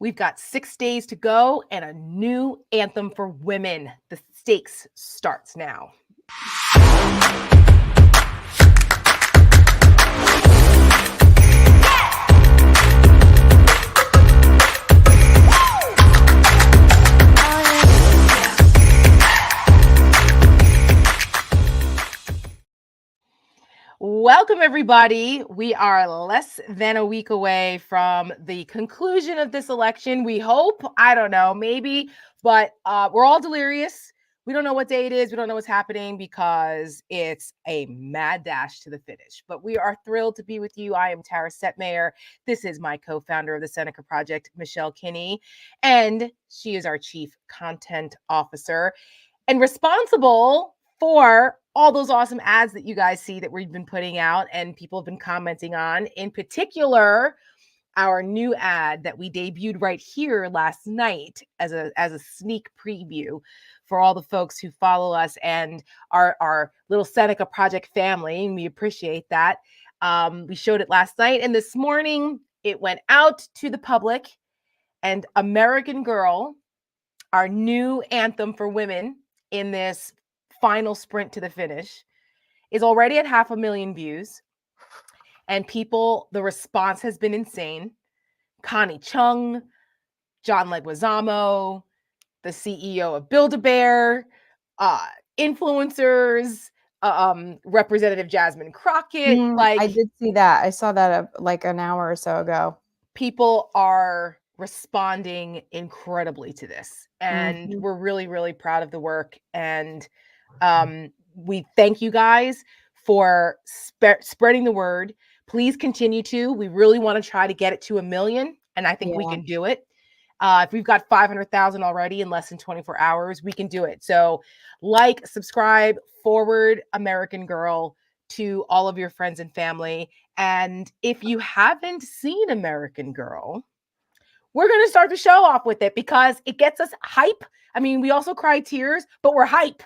We've got 6 days to go and a new anthem for women. The stakes starts now. Welcome, everybody. We are less than a week away from the conclusion of this election. We hope, I don't know, maybe, but we're all delirious. We don't know what day it is. We don't know what's happening because it's a mad dash to the finish. But we are thrilled to be with you. I am Tara Setmayer. This is my co-founder of the Seneca Project, Michelle Kinney, and she is our Chief Content Officer and responsible for all those awesome ads that you guys see that we've been putting out and people have been commenting on. In particular, our new ad that we debuted right here last night as a sneak preview for all the folks who follow us and our little Seneca Project family, and we appreciate that. We showed it last night, and this morning it went out to the public, and American Girl, our new anthem for women in this final sprint to the finish, is already at 500,000 views. And the response has been insane. Connie Chung, John Leguizamo, the CEO of Build-A-Bear, influencers, Representative Jasmine Crockett. I did see that. I saw that like an hour or so ago. People are responding incredibly to this. And we're really, really proud of the work. And we thank you guys for spreading the word. Please continue to. We really want to try to get it to 1 million, and I think we can do it. If we've got 500,000 already in less than 24 hours, we can do it. So subscribe, forward American Girl to all of your friends and family. And if you haven't seen American Girl, we're going to start the show off with it because it gets us hype. I mean, we also cry tears, but we're hype.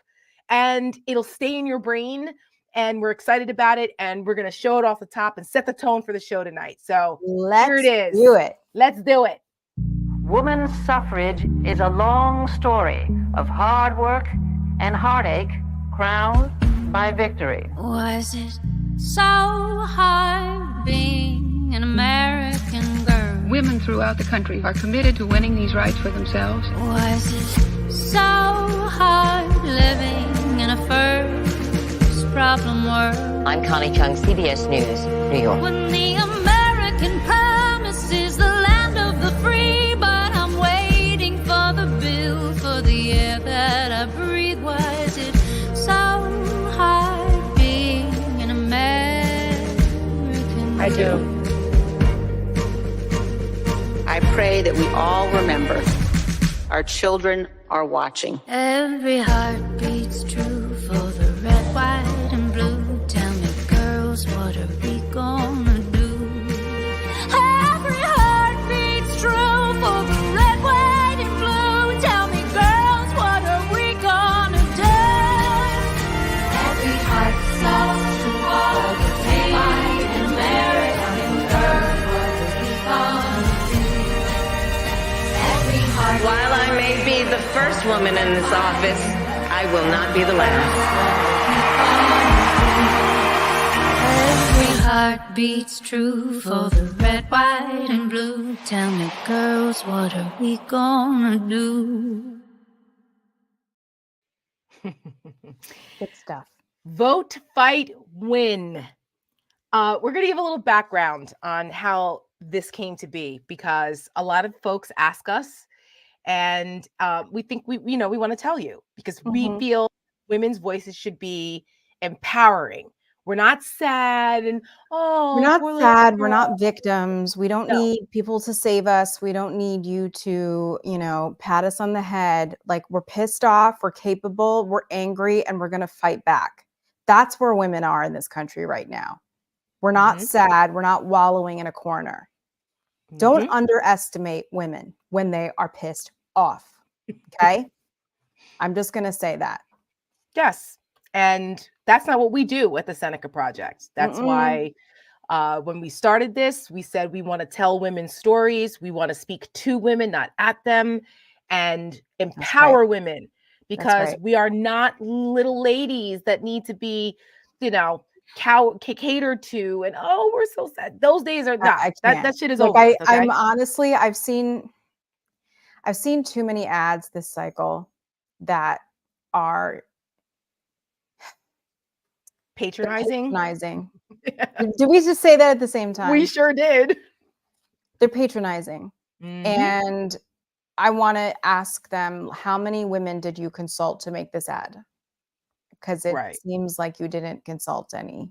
And it'll stay in your brain, and we're excited about it, and we're going to show it off the top and set the tone for the show tonight. So here it is. Let's do it. Women's suffrage is a long story of hard work and heartache crowned by victory. Was it so hard being an American girl? Women throughout the country are committed to winning these rights for themselves. Was it so hard living in a first problem world? I'm Connie Chung, CBS News, New York. When the American promise is the land of the free, but I'm waiting for the bill for the air that I breathe. Was it so hard being an American girl? I do. I pray that we all remember our children are watching. Every heart beats true for the red, white, and blue. Tell me, girls, what are we gonna do? Every heart beats true for the red, white, and blue. Tell me, girls, what are we gonna do? Every heart slows to all the red, white, and American girls. What are we gonna do? Every heart. While I may be the first woman in this office, I will not be the last. Every heart beats true for the red, white, and blue. Tell me, girls, what are we gonna do? Good stuff. Vote, fight, win. We're going to give a little background on how this came to be because a lot of folks ask us. And we think we want to tell you because we feel women's voices should be empowering. We're not sad and we're not sad. We're not victims. We don't need people to save us. We don't need you to, pat us on the head. Like, we're pissed off. We're capable. We're angry, and we're going to fight back. That's where women are in this country right now. We're not sad. We're not wallowing in a corner. Don't underestimate women when they are pissed off. Okay. I'm just going to say that. Yes. And that's not what we do at the Seneca Project. That's why When we started this, we said we want to tell women's stories. We want to speak to women, not at them, and empower women, because we are not little ladies that need to be, catered to. And oh, we're so sad. Those days are not. That shit is over. Okay? I'm honestly, I've seen too many ads this cycle that are patronizing. Did we just say that at the same time? We sure did. They're patronizing. And I want to ask them, how many women did you consult to make this ad? Because it seems like you didn't consult any.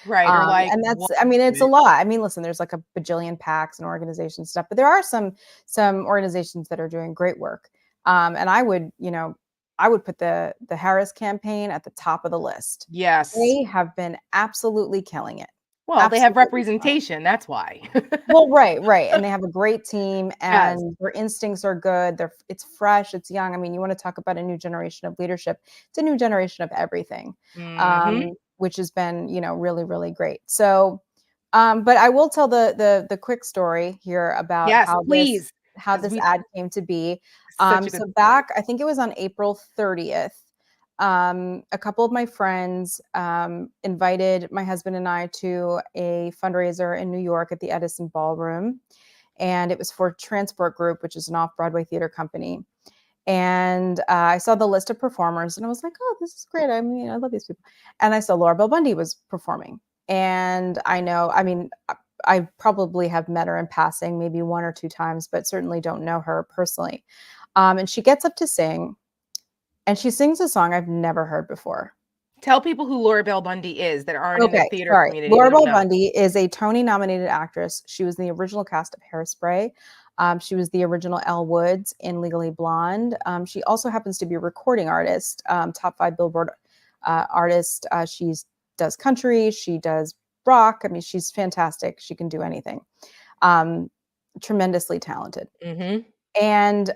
Right. Or like, and that's, I mean, it's a lot. I mean, listen, there's like a bajillion PACs and organizations and stuff, but there are some organizations that are doing great work. And I would put the Harris campaign at the top of the list. Yes. They have been absolutely killing it. Well, they have representation. That's why. Well, right. And they have a great team, and their instincts are good. It's fresh. It's young. I mean, you want to talk about a new generation of leadership. It's a new generation of everything, which has been, really, really great. So, but I will tell the quick story here about how this ad came to be. So back, I think it was on April 30th. A couple of my friends invited my husband and I to a fundraiser in New York at the Edison Ballroom. And it was for Transport Group, which is an off-Broadway theater company. And I saw the list of performers and I was like, oh, this is great. I mean, I love these people. And I saw Laura Bell Bundy was performing. And I probably have met her in passing maybe one or two times, but certainly don't know her personally. And she gets up to sing. And she sings a song I've never heard before. Tell people who Laura Bell Bundy is that aren't in the theater community. Laura Bell Bundy is a Tony-nominated actress. She was in the original cast of Hairspray. She was the original Elle Woods in Legally Blonde. She also happens to be a recording artist, top 5 Billboard artist. She does country. She does rock. I mean, she's fantastic. She can do anything. Tremendously talented. And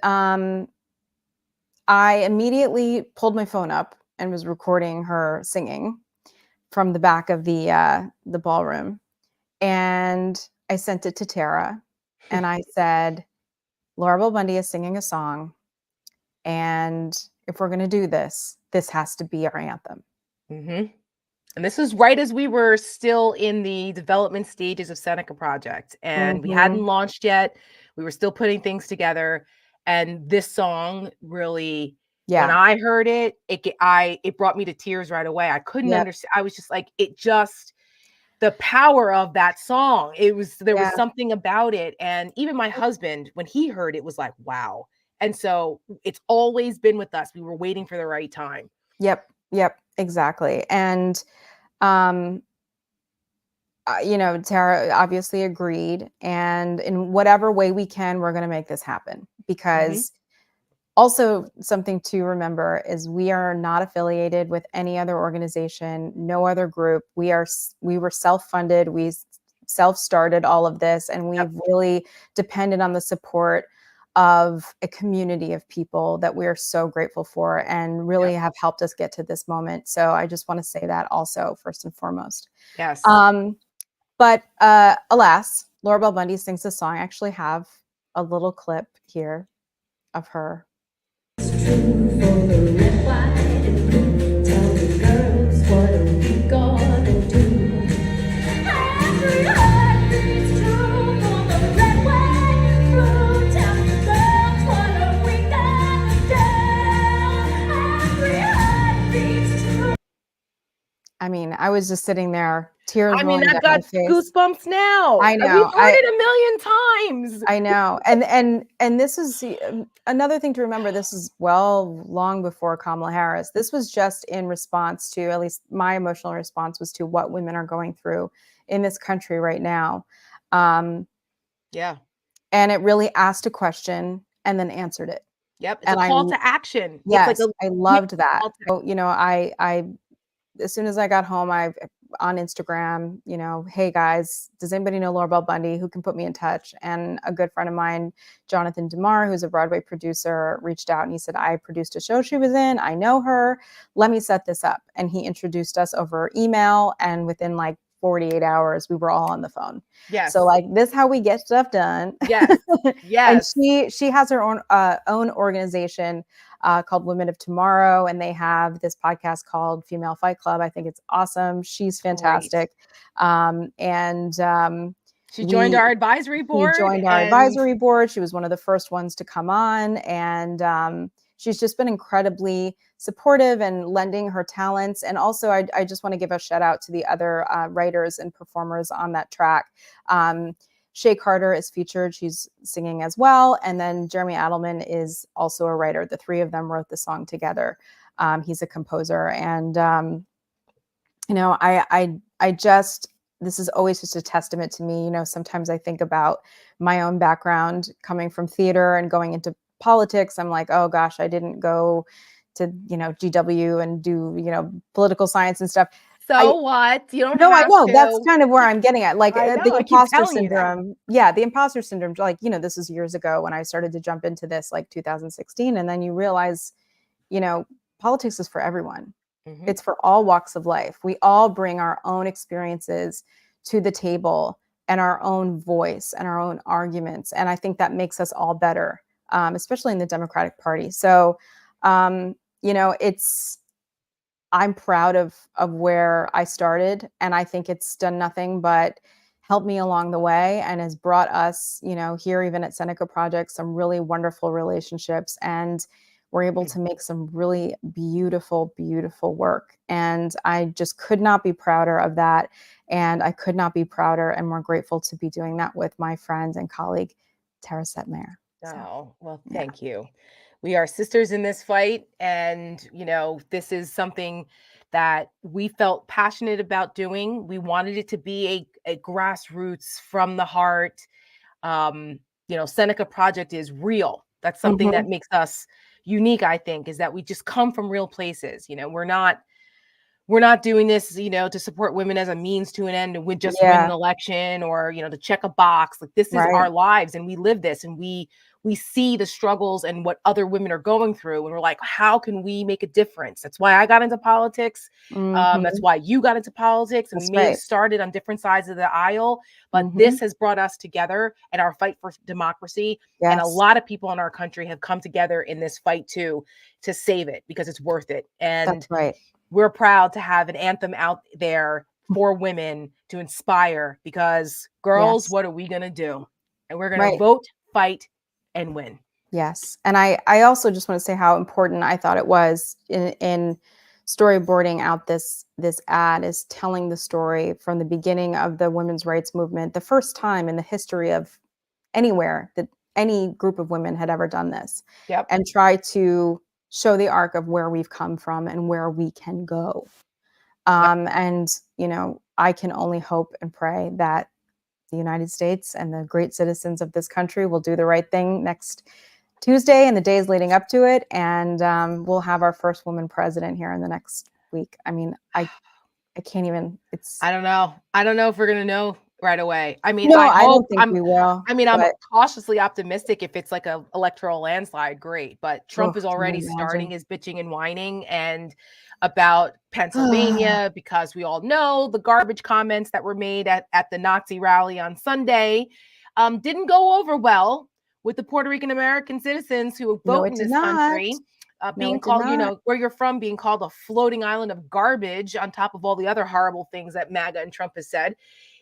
I immediately pulled my phone up and was recording her singing from the back of the ballroom. And I sent it to Tara and I said, Laura Bell Bundy is singing a song. And if we're going to do this, this has to be our anthem. And this was right as we were still in the development stages of Seneca Project. And we hadn't launched yet. We were still putting things together. And this song really, when I heard it, it brought me to tears right away. I couldn't understand. I was just like, the power of that song. There was something about it. And even my husband, when he heard it, was like, wow. And so it's always been with us. We were waiting for the right time. Yep, exactly. And, Tara obviously agreed. And in whatever way we can, we're going to make this happen. Because also something to remember is we are not affiliated with any other organization, no other group. We were self-funded. We self-started all of this, and we've really depended on the support of a community of people that we are so grateful for and really have helped us get to this moment. So I just want to say that also first and foremost. Yes. But alas, Laura Bell Bundy sings the song. I actually have a little clip here of her. I mean, I was just sitting there, tears rolling down I've got goosebumps now. I know. We've heard it a million times. I know. And this is another thing to remember. This is long before Kamala Harris. This was just in response to, at least my emotional response was to what women are going through in this country right now. And it really asked a question and then answered it. Yep. It's a call to action. Yes, I loved that. So, I as soon as I got home, I on Instagram, hey guys, does anybody know Laura Bell Bundy who can put me in touch? And a good friend of mine, Jonathan DeMar, who's a Broadway producer, reached out and he said, I produced a show she was in. I know her. Let me set this up. And he introduced us over email. And within like 48 hours, we were all on the phone. Yes. So like, this is how we get stuff done. Yes. Yes. And she has her own organization called Women of Tomorrow, and they have this podcast called Female Fight Club. I think it's awesome. She's fantastic. She joined our advisory board. She was one of the first ones to come on, and she's just been incredibly supportive and lending her talents. And also, I just want to give a shout out to the other writers and performers on that track. Shay Carter is featured. She's singing as well. And then Jeremy Adelman is also a writer. The three of them wrote the song together. He's a composer. And, this is always just a testament to me. Sometimes I think about my own background coming from theater and going into politics. I'm like, oh gosh, I didn't go to, GW and do, political science and stuff. What? You don't No, I know. to. That's kind of where I'm getting at. Like the imposter syndrome. Yeah, the imposter syndrome. Like, this is years ago when I started to jump into this, like 2016. And then you realize, politics is for everyone. Mm-hmm. It's for all walks of life. We all bring our own experiences to the table and our own voice and our own arguments. And I think that makes us all better, especially in the Democratic Party. So, I'm proud of where I started, and I think it's done nothing but help me along the way and has brought us, here even at Seneca Project, some really wonderful relationships, and we're able to make some really beautiful, beautiful work. And I just could not be prouder of that. And I could not be prouder and more grateful to be doing that with my friend and colleague, Tara Setmayer. Oh, well, thank you. We are sisters in this fight. And, this is something that we felt passionate about doing. We wanted it to be a grassroots from the heart. Seneca Project is real. That's something that makes us unique, I think, is that we just come from real places. We're not doing this, to support women as a means to an end and win an election or, to check a box. Like, this is our lives, and we live this, and we see the struggles and what other women are going through. And we're like, how can we make a difference? That's why I got into politics. That's why you got into politics. And we may have started on different sides of the aisle, but this has brought us together in our fight for democracy. Yes. And a lot of people in our country have come together in this fight too, to save it, because it's worth it. And we're proud to have an anthem out there for women to inspire, because girls, what are we going to do? And we're going to vote, fight, and win. Yes. And I also just want to say how important I thought it was in storyboarding out this ad, is telling the story from the beginning of the women's rights movement, the first time in the history of anywhere that any group of women had ever done this. Yep. And try to show the arc of where we've come from and where we can go. And, I can only hope and pray that the United States and the great citizens of this country will do the right thing next Tuesday and the days leading up to it. And we'll have our first woman president here in the next week. I mean, I can't even, I don't know. I don't know if we're going to know right away. I mean, I don't think we will. I mean, I'm cautiously optimistic. If it's like a electoral landslide, great. But Trump is already starting his bitching and whining and about Pennsylvania, because we all know the garbage comments that were made at the Nazi rally on Sunday didn't go over well with the Puerto Rican American citizens who vote in this country. Being called, where you're from, being called a floating island of garbage on top of all the other horrible things that MAGA and Trump has said.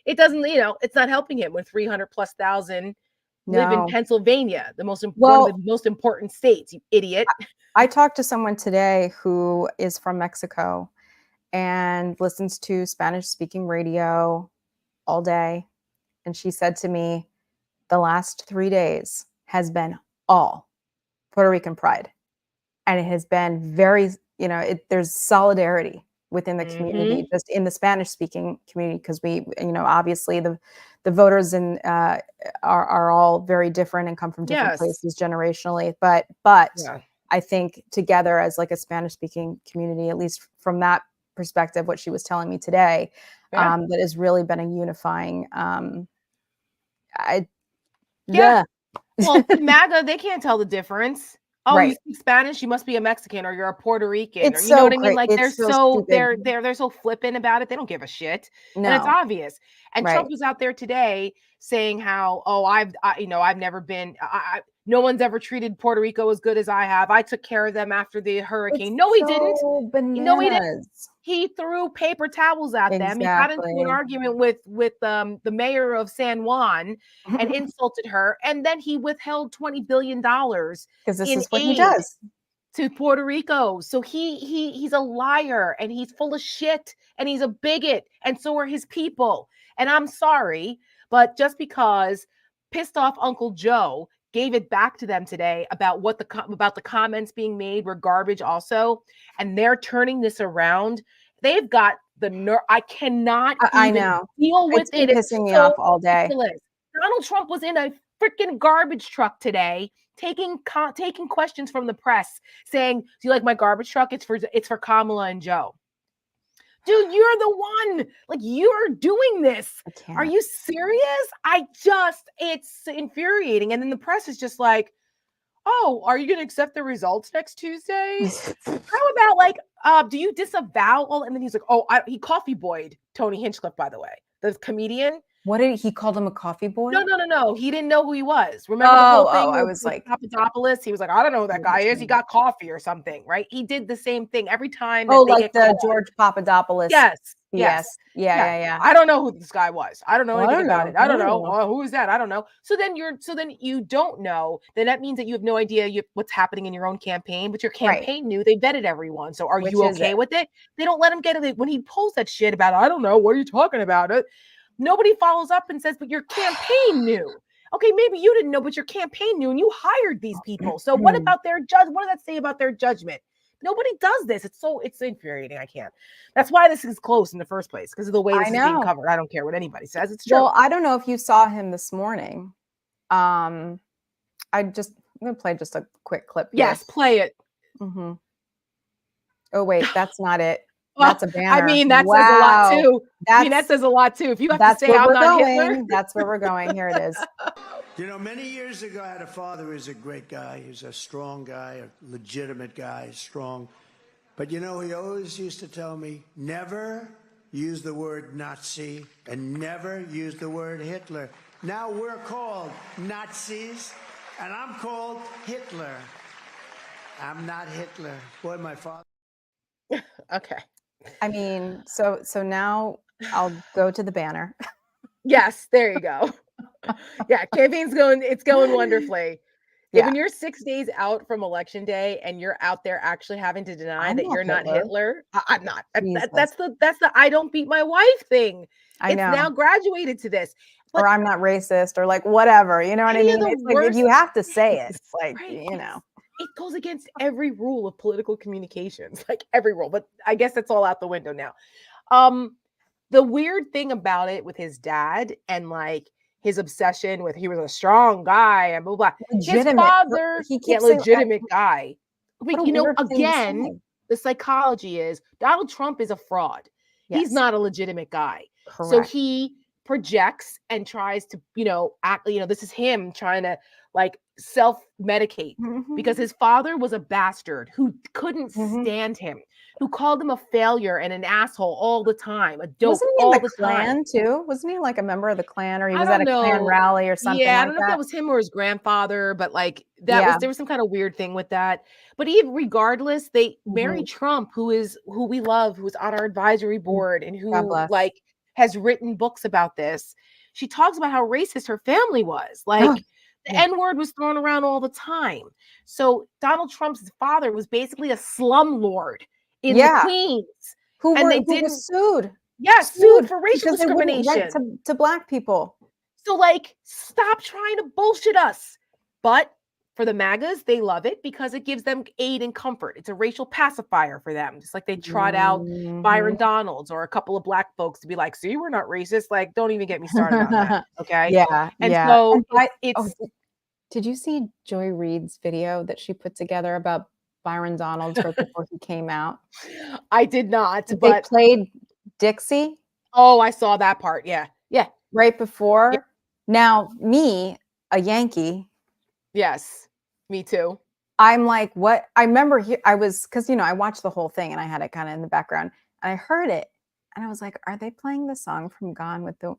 It doesn't, it's not helping him when 300,000+ live in Pennsylvania, one of the most important states, you idiot. I talked to someone today who is from Mexico and listens to Spanish-speaking radio all day. And she said to me, the last 3 days has been all Puerto Rican pride. And it has been very, there's solidarity within the community, just in the Spanish-speaking community, because we, obviously the voters are all very different and come from different places generationally. But I think together as like a Spanish-speaking community, at least from that perspective, what she was telling me today, that has really been a unifying. Well, MAGA, they can't tell the difference. Oh, you Right. speak Spanish? You must be a Mexican or you're a Puerto Rican, or It's you know so what I mean? great. Like It's so stupid. they're so flippant about it. They don't give a shit, and it's No. obvious. And Right. Trump was out there today saying how, oh, I've never been, no one's ever treated Puerto Rico as good as I have. I took care of them after the hurricane. No, he didn't. So No, he didn't. bananas. He threw paper towels at them. He got into an Exactly. argument with the mayor of San Juan and insulted her. And then he withheld $20 billion Because this in is what he aid does. to Puerto Rico. So he's a liar and he's full of shit and he's a bigot, and so are his people. And I'm sorry, but just because pissed off Uncle Joe gave it back to them today about what about the comments being made were garbage also, and they're turning this around. They've got the nerve. I cannot I even know. deal with It's it. been It's pissing me so off all day. ridiculous. Donald Trump was in a freaking garbage truck today, taking questions from the press, saying, "Do you like my garbage truck? It's for Kamala and Joe." Dude, you're the one. Like, you're doing this. Are you serious? It's infuriating. And then the press is just like, oh, are you going to accept the results next Tuesday? How about like, do you disavow all? And then he's like, oh, he coffee boyed Tony Hinchcliffe, by the way, the comedian. What did he called him a coffee boy? No. He didn't know who he was. Remember the whole thing? I was like, Papadopoulos. He was like, I don't know who that guy is. He got coffee or something, right? He did the same thing every time. Oh, like the George Papadopoulos. Yes. Yeah. I don't know who this guy was. I don't know anything about it. I don't know. know. Who is that? I don't know. So then you don't know. Then that means that you have no idea what's happening in your own campaign, but your campaign knew. They vetted everyone. So are you okay with it? They don't let him get it. When he pulls that shit about, I don't know, what are you talking about? Nobody follows up and says, but your campaign knew. Okay, maybe you didn't know, but your campaign knew and you hired these people. So what about their what does that say about their judgment? Nobody does this. It's infuriating. I can't. That's why this is close in the first place, because of the way this is being covered. I don't care what anybody says. It's true. Well, I don't know if you saw him this morning. I'm going to play just a quick clip here. Yes, play it. Mm-hmm. Oh, wait, that's not it. That's a banner. I mean, that says a lot too. That says a lot too. If you have to say I'm not Hitler. That's where we're going. Here it is. You know, many years ago, I had a father who was a great guy. He was a strong guy, a legitimate guy, strong. But, you know, he always used to tell me, never use the word Nazi and never use the word Hitler. Now we're called Nazis, and I'm called Hitler. I'm not Hitler. Boy, my father. Okay. I mean, so now I'll go to the banner. Yes, there you go. Yeah, campaign's going wonderfully. Yeah. When you're 6 days out from election day and you're out there actually having to deny that you're not Hitler, I'm not. That's the I don't beat my wife thing. It's now graduated to this. Or I'm not racist, or like whatever. You know what I mean? It's like if you have to say it, like you know. It goes against every rule of political communications, like every rule. But I guess that's all out the window now. The weird thing about it with his dad and like his obsession with he was a strong guy and blah blah. His father, legitimate guy. But, you know, again, the psychology is Donald Trump is a fraud. Yes. He's not a legitimate guy. Correct. So he projects and tries to, act, this is him trying to like self-medicate because his father was a bastard who couldn't stand him, who called him a failure and an asshole all the time, a dope. Wasn't he in the Klan too? Wasn't he like a member of the Klan, or he was at a Klan rally or something? Yeah, I don't know if that was him or his grandfather, but like there was some kind of weird thing with that. But even regardless, they Mary Trump, who we love, who's on our advisory board and who like has written books about this. She talks about how racist her family was. Like the N-word was thrown around all the time. So Donald Trump's father was basically a slumlord in the Queens. Who was sued. Yeah, sued for racial discrimination to Black people. So like, stop trying to bullshit us. But for the MAGAs, they love it because it gives them aid and comfort. It's a racial pacifier for them. Just like they trot out Byron Donalds or a couple of Black folks to be like, see, we're not racist. Like, don't even get me started on that. Okay. Yeah. And so did you see Joy Reid's video that she put together about Byron Donalds right before he came out? I did not. They but played Dixie. Oh, I saw that part. Yeah. Yeah. Right before. Yeah. Now, me, a Yankee. Yes. Me too. I'm like, what? I remember I was, because, I watched the whole thing and I had it kind of in the background and I heard it and I was like, are they playing the song from Gone with the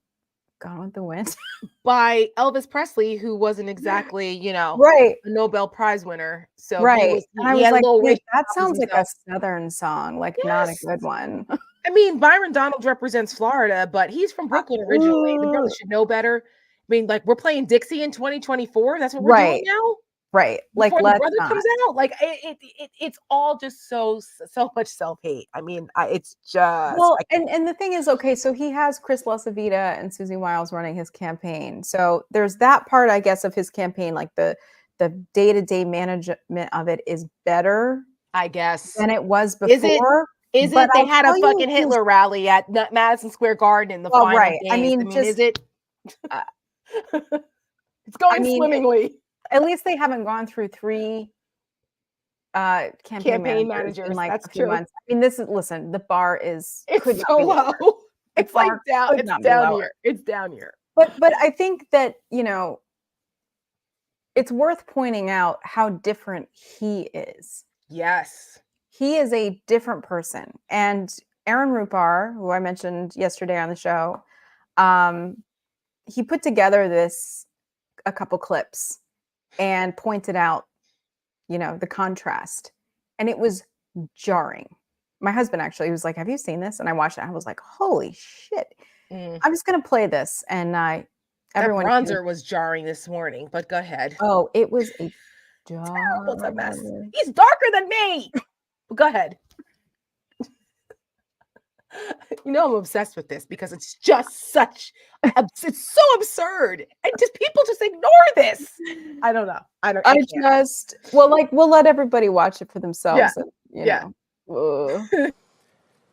Wind? By Elvis Presley, who wasn't exactly, Right. a Nobel Prize winner. So Right. And I was had a like, little wait, racial that problems sounds like a himself. Southern song, like not a Yes. good one. I mean, Byron Donald represents Florida, but he's from Brooklyn originally. The brother should know better. I mean, like, we're playing Dixie in 2024. That's what we're doing Right. now. Right. Like, Before the let's brother not. comes out, like it's all just so much self-hate. I mean, it's just Well, and the thing is, okay, so he has Chris LaCivita and Susie Wiles running his campaign. So there's that part, I guess, of his campaign, like the day-to-day management of it is better, I guess, than it was before. Is it? They had a fucking Hitler rally at Madison Square Garden in the final right. days. I mean, just, is it? It's going swimmingly. At least they haven't gone through 3 campaign managers in like That's a few true. months. I mean, listen, the bar is it's so low. It's like down. It's down here. It's down here. But I think that it's worth pointing out how different he is. Yes, he is a different person. And Aaron Rupar, who I mentioned yesterday on the show, he put together a couple clips and pointed out, the contrast. And it was jarring. My husband actually was like, have you seen this? And I watched it. And I was like, holy shit. I'm just going to play this. And everyone. That bronzer was jarring this morning, but go ahead. Oh, it was a terrible. It's a mess. He's darker than me. But go ahead. I'm obsessed with this because it's just it's so absurd. And just people just ignore this. I don't know. We'll let everybody watch it for themselves. Yeah. And,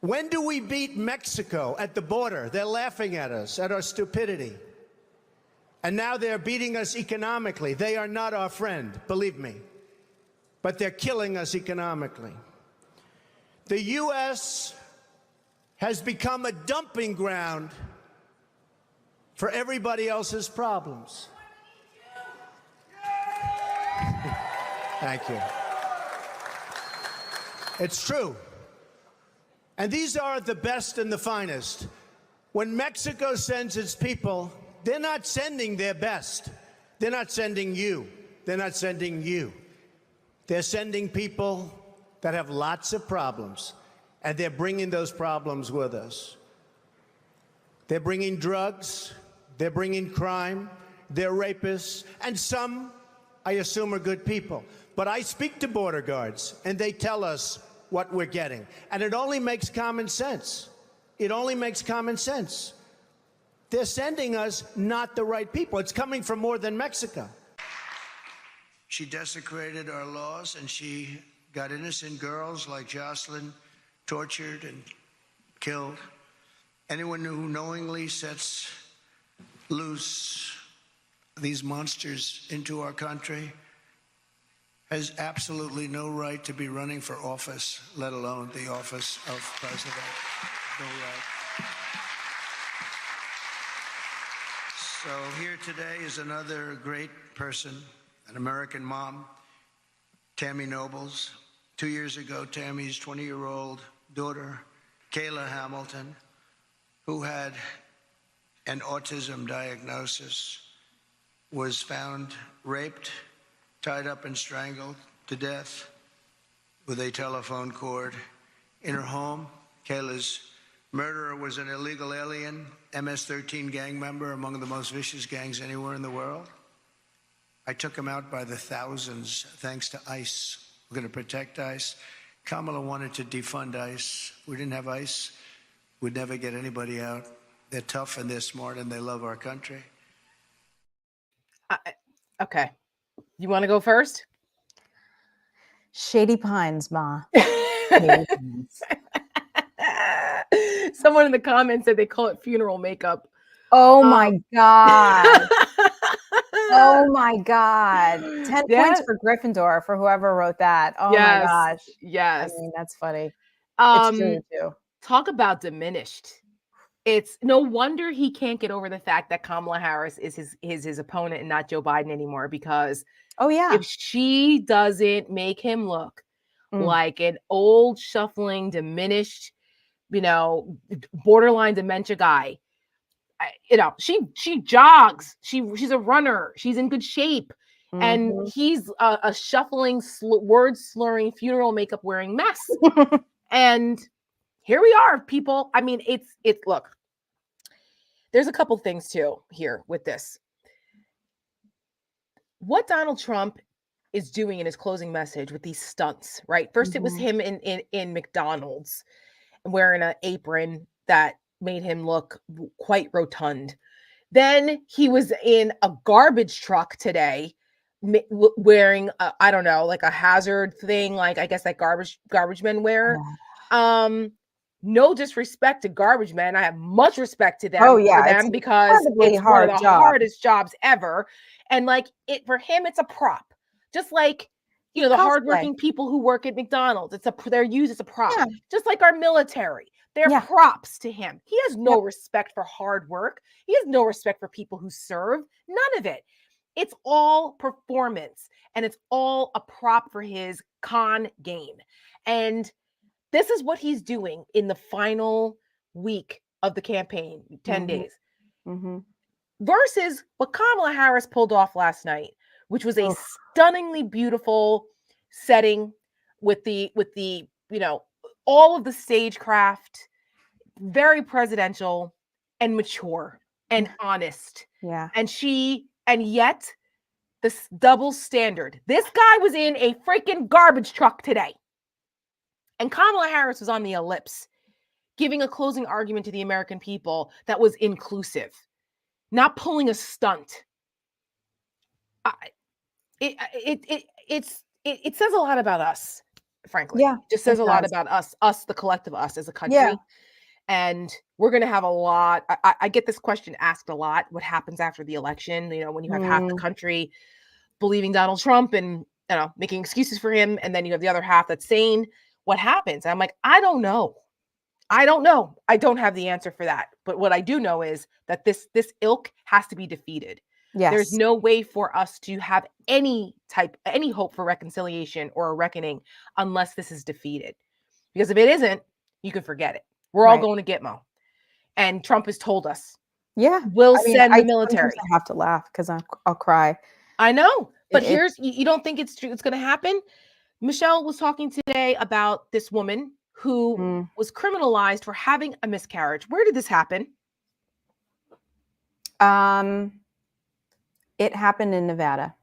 When do we beat Mexico at the border? They're laughing at us, at our stupidity. And now they're beating us economically. They are not our friend, believe me. But they're killing us economically. The U.S. has become a dumping ground for everybody else's problems. Thank you. It's true. And these are the best and the finest. When Mexico sends its people, they're not sending their best. They're not sending you. They're not sending you. They're sending people that have lots of problems, and they're bringing those problems with us. They're bringing drugs, they're bringing crime, they're rapists, and some, I assume, are good people. But I speak to border guards, and they tell us what we're getting. And it only makes common sense. It only makes common sense. They're sending us not the right people. It's coming from more than Mexico. She desecrated our laws, and she got innocent girls like Jocelyn tortured and killed. Anyone who knowingly sets loose these monsters into our country has absolutely no right to be running for office, let alone the office of president. No right. So here today is another great person, an American mom, Tammy Nobles. 2 years ago, Tammy's 20-year-old daughter, Kayla Hamilton, who had an autism diagnosis, was found raped, tied up and strangled to death with a telephone cord in her home. Kayla's murderer was an illegal alien, MS-13 gang member, among the most vicious gangs anywhere in the world. I took him out by the thousands thanks to ICE. We're going to protect ICE. Kamala wanted to defund ICE. We didn't have ICE, we'd never get anybody out. They're tough and they're smart and they love our country. Okay. You want to go first? Shady Pines, Ma. Someone in the comments said they call it funeral makeup. Oh my God. Oh my God. 10 points for Gryffindor for whoever wrote that. Oh my gosh. Yes. I mean, that's funny. It's true too. Talk about diminished. It's no wonder he can't get over the fact that Kamala Harris is his opponent and not Joe Biden anymore, because Oh yeah. if she doesn't make him look like an old, shuffling, diminished, borderline dementia guy, she jogs. She's a runner. She's in good shape. And he's a shuffling, word slurring, funeral makeup wearing mess. And here we are, people. I mean, it's look, there's a couple things too here with this. What Donald Trump is doing in his closing message with these stunts, right? First, it was him in McDonald's wearing an apron that made him look quite rotund. Then he was in a garbage truck today wearing I don't know, like a hazard thing, like I guess that garbage men wear. No disrespect to garbage men. I have much respect to them for them, because it's one of the hardest jobs ever. And like for him, it's a prop. Just like, the hardworking people who work at McDonald's, they're used as a prop. Yeah. Just like our military, they're props to him. He has no respect for hard work. He has no respect for people who serve. None of it. It's all performance, and it's all a prop for his con game. And this is what he's doing in the final week of the campaign, 10 days. Versus what Kamala Harris pulled off last night, which was a stunningly beautiful setting with the all of the stagecraft, very presidential and mature and honest. Yeah. And yet this double standard. This guy was in a freaking garbage truck today. And Kamala Harris was on the ellipse, giving a closing argument to the American people that was inclusive, not pulling a stunt. It says a lot about us, frankly. Yeah, it just says a lot about us, the collective us as a country. Yeah. And we're going to have a lot. I get this question asked a lot. What happens after the election? When you have half the country believing Donald Trump and making excuses for him, and then you have the other half that's sane. What happens? And I'm like, I don't know. I don't have the answer for that. But what I do know is that this ilk has to be defeated. Yes. There's no way for us to have any hope for reconciliation or a reckoning unless this is defeated. Because if it isn't, you can forget it. We're all going to Gitmo. And Trump has told us. Yeah. We'll send the military. I have to laugh because I'll cry. I know. But you don't think it's going to happen? Michelle was talking today about this woman who was criminalized for having a miscarriage. Where did this happen? It happened in Nevada.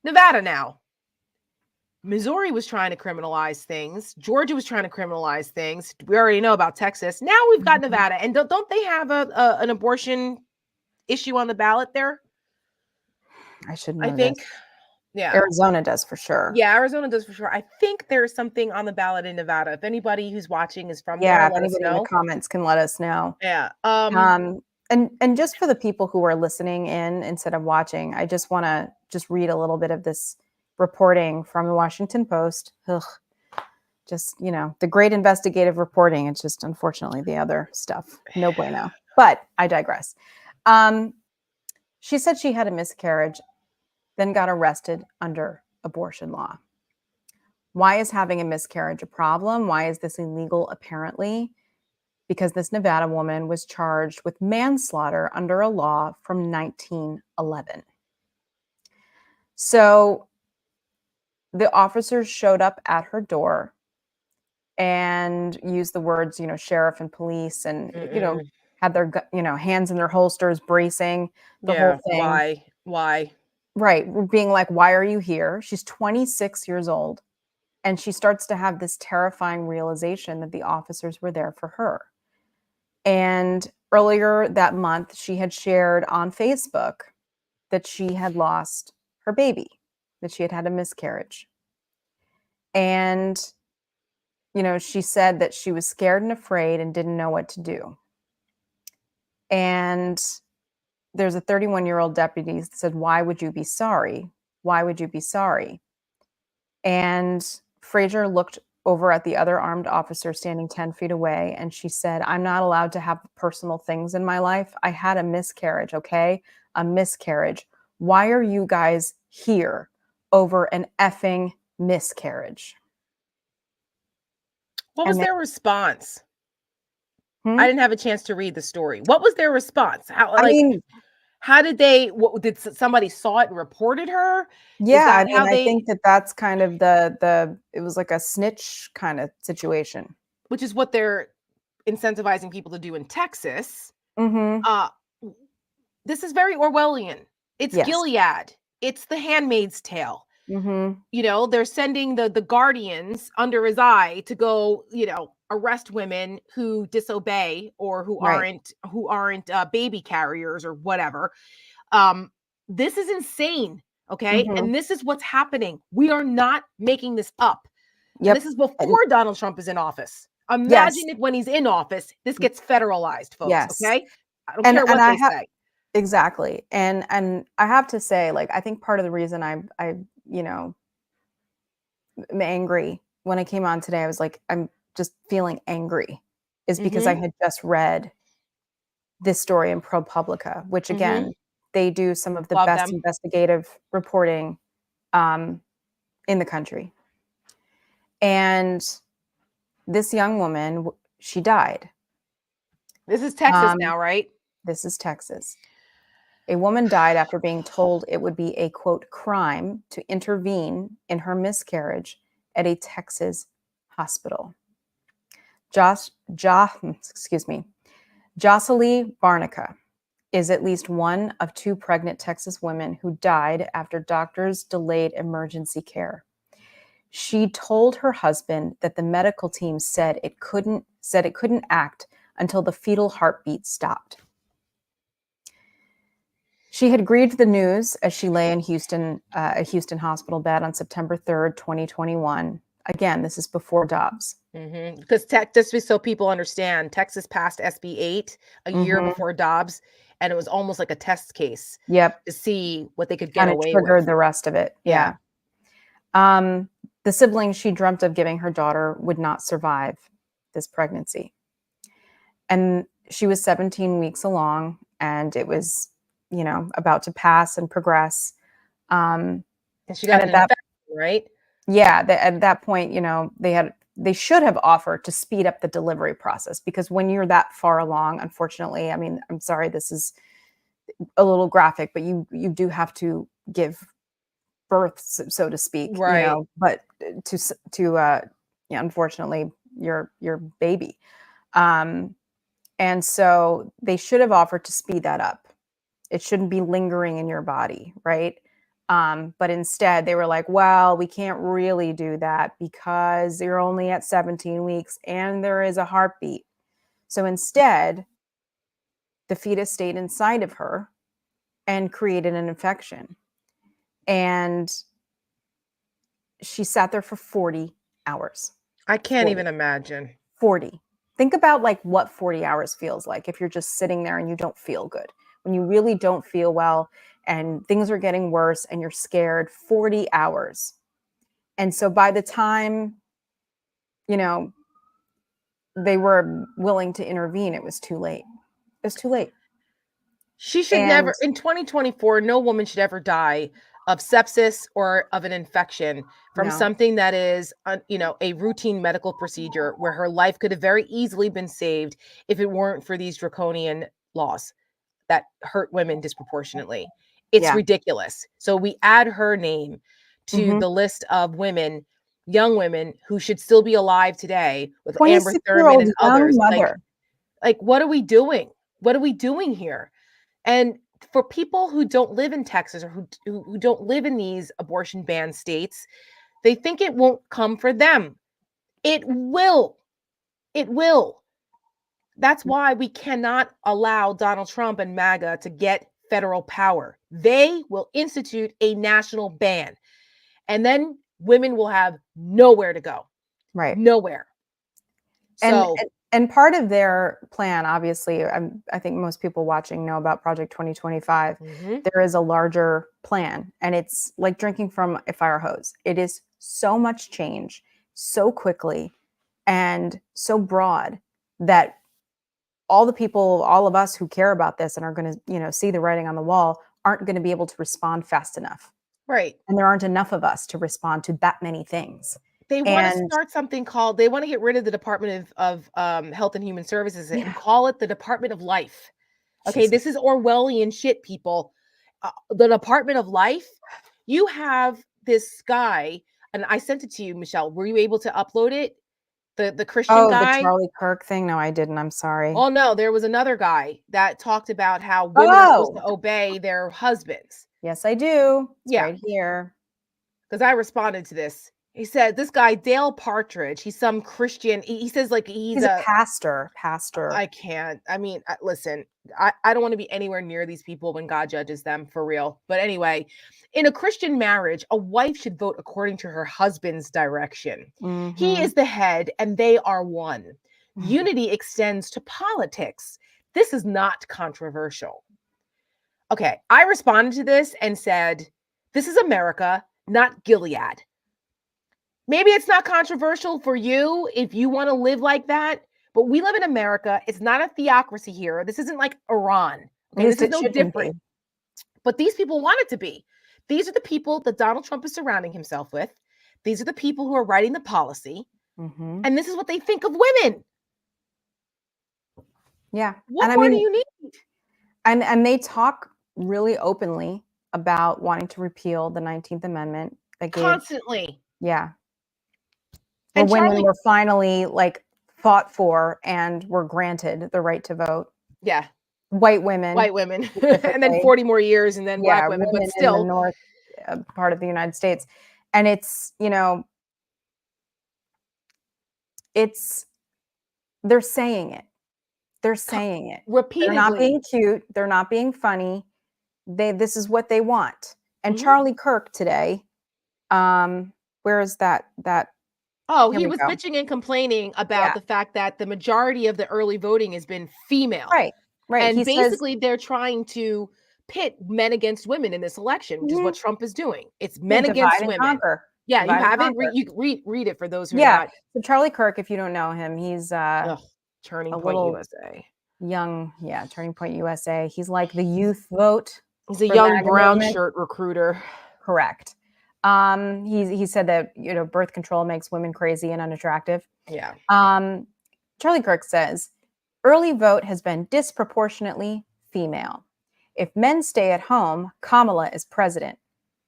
Nevada now. Missouri was trying to criminalize things. Georgia was trying to criminalize things. We already know about Texas. Now we've got Nevada. And don't they have an abortion issue on the ballot there? I should know. I think. This. Yeah. Arizona does for sure. Yeah, Arizona does for sure. I think there's something on the ballot in Nevada. If anybody who's watching is from there, let us know. In the comments can let us know. Yeah. And just for the people who are listening in instead of watching, I just want to read a little bit of this reporting from the Washington Post. Just, the great investigative reporting. It's just, unfortunately, the other stuff. No bueno. But I digress. She said she had a miscarriage, then got arrested under abortion law. Why is having a miscarriage a problem? Why is this illegal? Apparently, because this Nevada woman was charged with manslaughter under a law from 1911. So the officers showed up at her door and used the words, sheriff and police, and, had their, hands in their holsters, bracing the whole thing. Why? Right. Being like, why are you here? She's 26 years old. And she starts to have this terrifying realization that the officers were there for her. And earlier that month, she had shared on Facebook that she had lost her baby, that she had had a miscarriage. And, she said that she was scared and afraid and didn't know what to do. And there's a 31-year-old deputy that said, why would you be sorry? Why would you be sorry? And Frazier looked over at the other armed officer standing 10 feet away. And she said, I'm not allowed to have personal things in my life. I had a miscarriage, okay? A miscarriage. Why are you guys here over an effing miscarriage? What was their response? Hmm? I didn't have a chance to read the story. What was their response? I mean, how did they, did somebody saw it and reported her? yeah, Is that how I think that's kind of it was like a snitch kind of situation. Which is what they're incentivizing people to do in Texas. Mm-hmm. This is very Orwellian. It's Yes. Gilead. It's the Handmaid's Tale. Mm-hmm. You know, they're sending the guardians under his eye to go, you know, arrest women who disobey or who Right. aren't baby carriers or whatever. This is insane. Okay. Mm-hmm. And this is what's happening. We are not making this up. Yep. And this is before Donald Trump is in office. Imagine if when he's in office, this gets federalized, folks. Yes. Okay. I don't care what they say. Exactly. And I have to say, like, I think part of the reason I you know, am angry when I came on today, I was like, I'm just feeling angry, is because I had just read this story in ProPublica, which again, they do some of the best investigative reporting in the country. And this young woman, she died. This is Texas now, right? This is Texas. A woman died after being told it would be a, quote, crime to intervene in her miscarriage at a Texas hospital. Jocelyn Barnica is at least one of 2 pregnant Texas women who died after doctors delayed emergency care. She told her husband that the medical team said it couldn't act until the fetal heartbeat stopped. She had grieved the news as she lay in a Houston hospital bed on September 3rd, 2021. Again, this is before Dobbs. Because just so people understand, Texas passed SB 8 a year before Dobbs, and it was almost like a test case. Yep. To see what they could get away with. Triggered the rest of it. Yeah. The siblings she dreamt of giving her daughter would not survive this pregnancy. And she was 17 weeks along, and it was, you know, about to pass and progress. And she got an infection, right? Yeah. At that point, you know, they should have offered to speed up the delivery process, because when you're that far along, unfortunately, I mean, I'm sorry, this is a little graphic, but you do have to give birth, so to speak, right? You know, but to unfortunately, your baby. And so they should have offered to speed that up. It shouldn't be lingering in your body, right? But instead they were like, well, we can't really do that because you're only at 17 weeks and there is a heartbeat. So instead, the fetus stayed inside of her and created an infection. And she sat there for 40 hours. I can't even imagine. 40. Think about like what 40 hours feels like if you're just sitting there and you don't feel good. When you really don't feel well and things are getting worse and you're scared, 40 hours. And so by the time, you know, they were willing to intervene, it was too late. It was too late. She should never, in 2024, no woman should ever die of sepsis or of an infection from something that is, you know, a routine medical procedure where her life could have very easily been saved if it weren't for these draconian laws that hurt women disproportionately. It's ridiculous. So we add her name to the list of women, young women who should still be alive today with Amber Thurman and others. Like, what are we doing? What are we doing here? And for people who don't live in Texas or who don't live in these abortion ban states, they think it won't come for them. It will. It will. That's why we cannot allow Donald Trump and MAGA to get federal power. They will institute a national ban. And then women will have nowhere to go. Right. Nowhere. So, and part of their plan, obviously, I think most people watching know about Project 2025. There is a larger plan, and it's like drinking from a fire hose. It is so much change. so quickly and so broad that all the people, all of us who care about this and are going to, see the writing on the wall aren't going to be able to respond fast enough. Right. And there aren't enough of us to respond to that many things. They want to start something called, they want to get rid of the Department of Health and Human Services and call it the Department of Life. Okay, this is Orwellian shit, people. The Department of Life, you have this guy, and I sent it to you, Michelle. Were you able to upload it? The Christian guy? The Charlie Kirk thing? No, I didn't. I'm sorry. Oh, no, there was another guy that talked about how women are supposed to obey their husbands. Yes, I do. It's yeah. right here. Because I responded to this. He said, this guy, Dale Partridge, he's some Christian. He says like he's a pastor. I can't. I mean, listen, I don't want to be anywhere near these people when God judges them, for real. But anyway, in a Christian marriage, a wife should vote according to her husband's direction. Mm-hmm. He is the head and they are one. Mm-hmm. Unity extends to politics. This is not controversial. Okay, I responded to this and said, this is America, not Gilead. Maybe it's not controversial for you if you want to live like that, but we live in America. It's not a theocracy here. This isn't like Iran. Okay? This is no different. But these people want it to be. These are the people that Donald Trump is surrounding himself with. These are the people who are writing the policy. Mm-hmm. And this is what they think of women. Yeah. What more do you need? And they talk really openly about wanting to repeal the 19th Amendment. Constantly. Yeah. And women were finally fought for and were granted the right to vote. Yeah. White women. And then 40 more years and then black women, but still. In the north part of the United States. And it's, they're saying it. They're saying it. Repeatedly. They're not being cute. They're not being funny. This is what they want. And Charlie Kirk today, where is that? Oh, he was bitching and complaining about the fact that the majority of the early voting has been female. Right. And basically they're trying to pit men against women in this election, which is what Trump is doing. It's men against women. Conquer. Yeah, you haven't read it for those who are not. So Charlie Kirk, if you don't know him, he's Turning Point USA. Young, Turning Point USA. He's like the youth vote. He's a young brown shirt recruiter. Correct. He said that birth control makes women crazy and unattractive. Yeah. Charlie Kirk says early vote has been disproportionately female. If men stay at home, Kamala is president.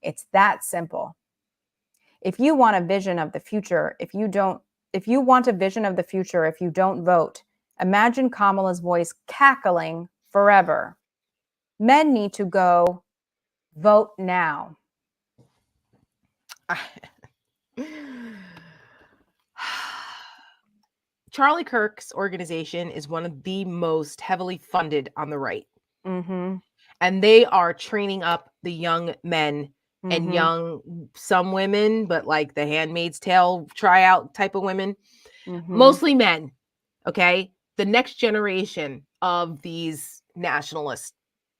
It's that simple. If you want a vision of the future, if you don't vote, imagine Kamala's voice cackling forever. Men need to go vote now. Charlie Kirk's organization is one of the most heavily funded on the right. Mm-hmm. And they are training up the young men and some women, but like the Handmaid's Tale tryout type of women, mostly men. Okay. The next generation of these nationalist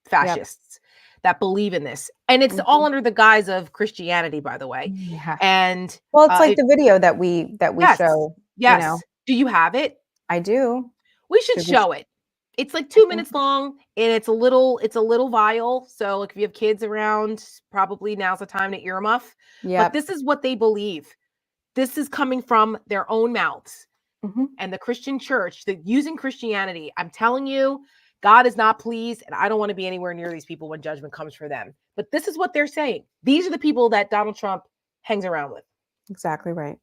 fascists that believe in this. And it's all under the guise of Christianity, by the way. Yeah. And it's like the video that we show. Yes. Do you have it? I do. We should show it. It's like 2 minutes long and it's a little vial. So like if you have kids around, probably now's the time to earmuff. Yeah. But this is what they believe. This is coming from their own mouths. And the Christian church, using Christianity, I'm telling you, God is not pleased, and I don't want to be anywhere near these people when judgment comes for them. But this is what they're saying. These are the people that Donald Trump hangs around with. Exactly right.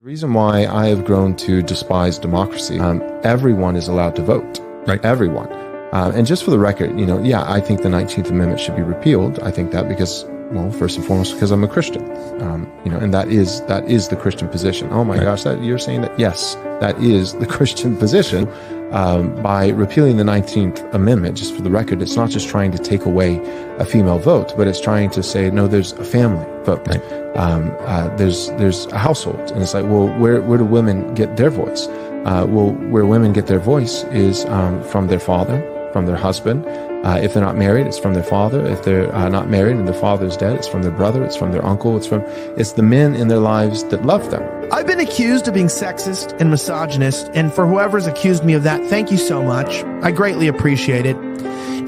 The reason why I have grown to despise democracy, everyone is allowed to vote. Right. Everyone. And just for the record, I think the 19th Amendment should be repealed. I think that because, well, first and foremost, because I'm a Christian, and that is the Christian position. Oh my gosh, you're saying that? Yes, that is the Christian position. By repealing the 19th Amendment, just for the record, it's not just trying to take away a female vote, but it's trying to say, no, there's a family vote. Right. There's a household. And it's like, well, where do women get their voice? Where women get their voice is from their father, from their husband. If they're not married, it's from their father. If they're not married and their father's dead, it's from their brother, it's from their uncle, it's the men in their lives that love them. I've been accused of being sexist and misogynist, and for whoever's accused me of that, thank you so much. I greatly appreciate it.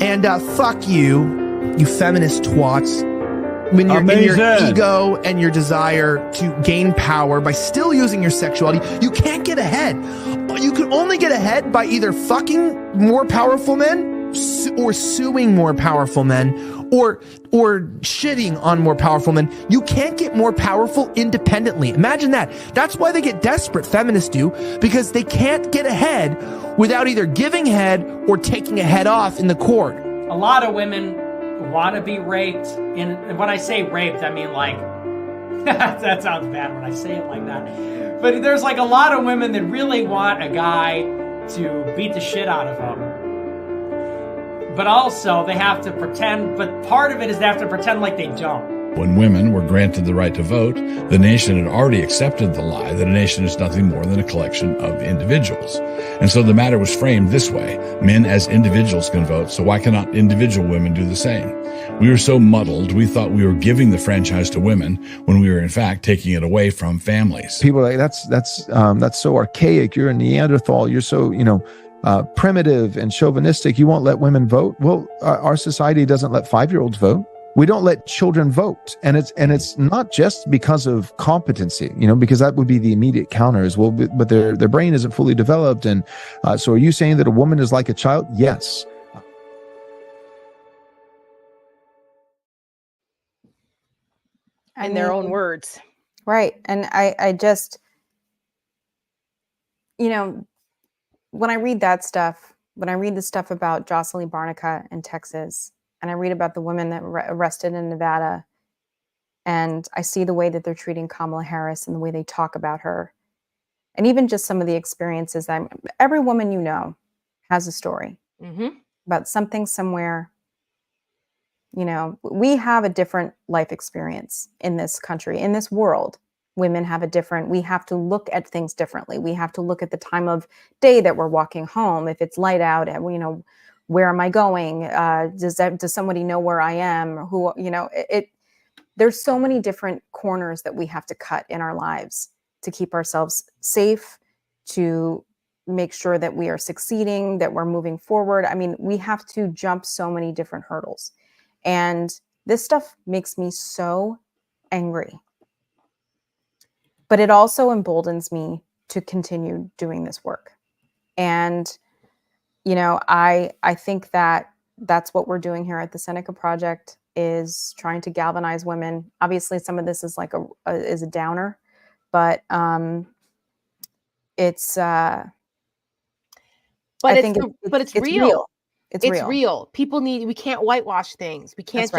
And fuck you, you feminist twats. When you're in your ego and your desire to gain power by still using your sexuality, you can't get ahead. You can only get ahead by either fucking more powerful men or suing more powerful men or shitting on more powerful men. You can't get more powerful independently. Imagine that. That's why they get desperate, feminists do, because they can't get ahead without either giving head or taking a head off in the court. A lot of women want to be raped. And when I say raped, I mean like, that sounds bad when I say it like that. But there's like a lot of women that really want a guy to beat the shit out of them. But also they have to pretend, but part of it is they have to pretend like they don't. When women were granted the right to vote, the nation had already accepted the lie that a nation is nothing more than a collection of individuals. And so the matter was framed this way. Men as individuals can vote, so why cannot individual women do the same? We were so muddled, we thought we were giving the franchise to women when we were in fact taking it away from families. People are like, that's so archaic. You're a Neanderthal. You're so, primitive and chauvinistic. You won't let women vote. Well, our society doesn't let 5-year-olds vote. We don't let children vote, and it's not just because of competency, because that would be the immediate counter as well. But their brain isn't fully developed, and so are you saying that a woman is like a child? Yes. In their own words, right? And I just, when I read that stuff, when I read the stuff about Jocelyn Barnica in Texas, and I read about the women that were arrested in Nevada, and I see the way that they're treating Kamala Harris and the way they talk about her, and even just some of the experiences that every woman has a story about something somewhere. We have a different life experience in this country, in this world. Women have we have to look at things differently. We have to look at the time of day that we're walking home. If it's light out, and where am I going? Does somebody know where I am? There's so many different corners that we have to cut in our lives to keep ourselves safe, to make sure that we are succeeding, that we're moving forward. I mean, we have to jump so many different hurdles. And this stuff makes me so angry. But it also emboldens me to continue doing this work. And I think that that's what we're doing here at the Seneca Project, is trying to galvanize women. Obviously, some of this is like a downer, but it's it's real. It's real. People we can't whitewash things. We can't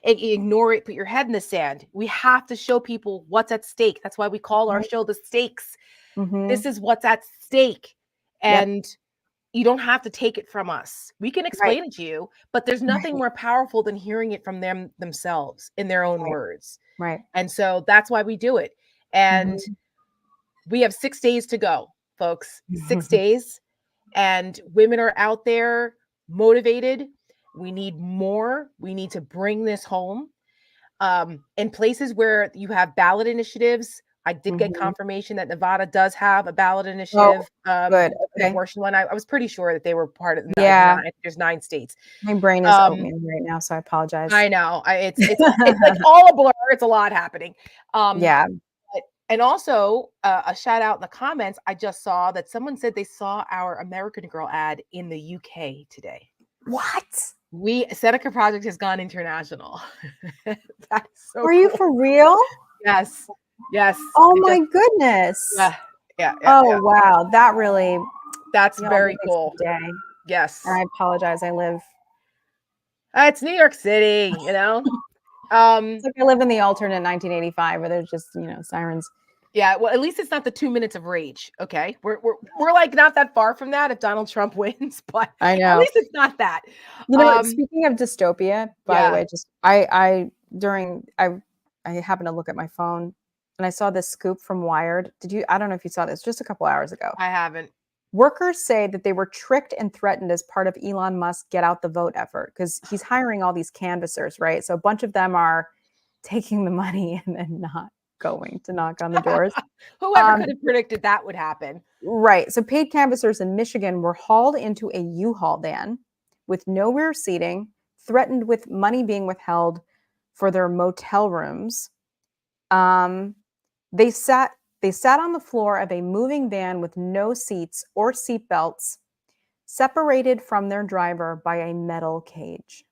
ignore it, put your head in the sand. We have to show people what's at stake. That's why we call our show The Stakes. This is what's at stake. And you don't have to take it from us. We can explain it to you, but there's nothing more powerful than hearing it from themselves in their own words. Right. And so that's why we do it. And we have 6 days to go, folks. 6 days. And women are out there motivated. We need more. We need to bring this home. In places where you have ballot initiatives, I did get confirmation that Nevada does have a ballot initiative. Good. Okay. Abortion one. I was pretty sure that they were part of. There's 9 states. My brain is opening right now, so I apologize. I know. It's like all a blur. It's a lot happening. And also a shout out in the comments. I just saw that someone said they saw our American Girl ad in the UK today. What? Seneca Project has gone international. That's so Are you for real? Yes. Yes. Oh my goodness. Yeah. Wow. That's very cool. Day. Yes. And I apologize. I live. It's New York City, It's like I live in the alternate 1985 where there's just, sirens. Yeah, well, at least it's not the 2 minutes of rage. Okay, we're like not that far from that if Donald Trump wins, but I know at least it's not that. Speaking of dystopia, by the way, just I happened to look at my phone and I saw this scoop from Wired. I don't know if you saw this just a couple hours ago. I haven't. Workers say that they were tricked and threatened as part of Elon Musk's get out the vote effort because he's hiring all these canvassers, right? So a bunch of them are taking the money and then not going to knock on the doors. Whoever could have predicted that would happen. Right. So paid canvassers in Michigan were hauled into a U-Haul van with no rear seating, threatened with money being withheld for their motel rooms. They sat on the floor of a moving van with no seats or seat belts, separated from their driver by a metal cage.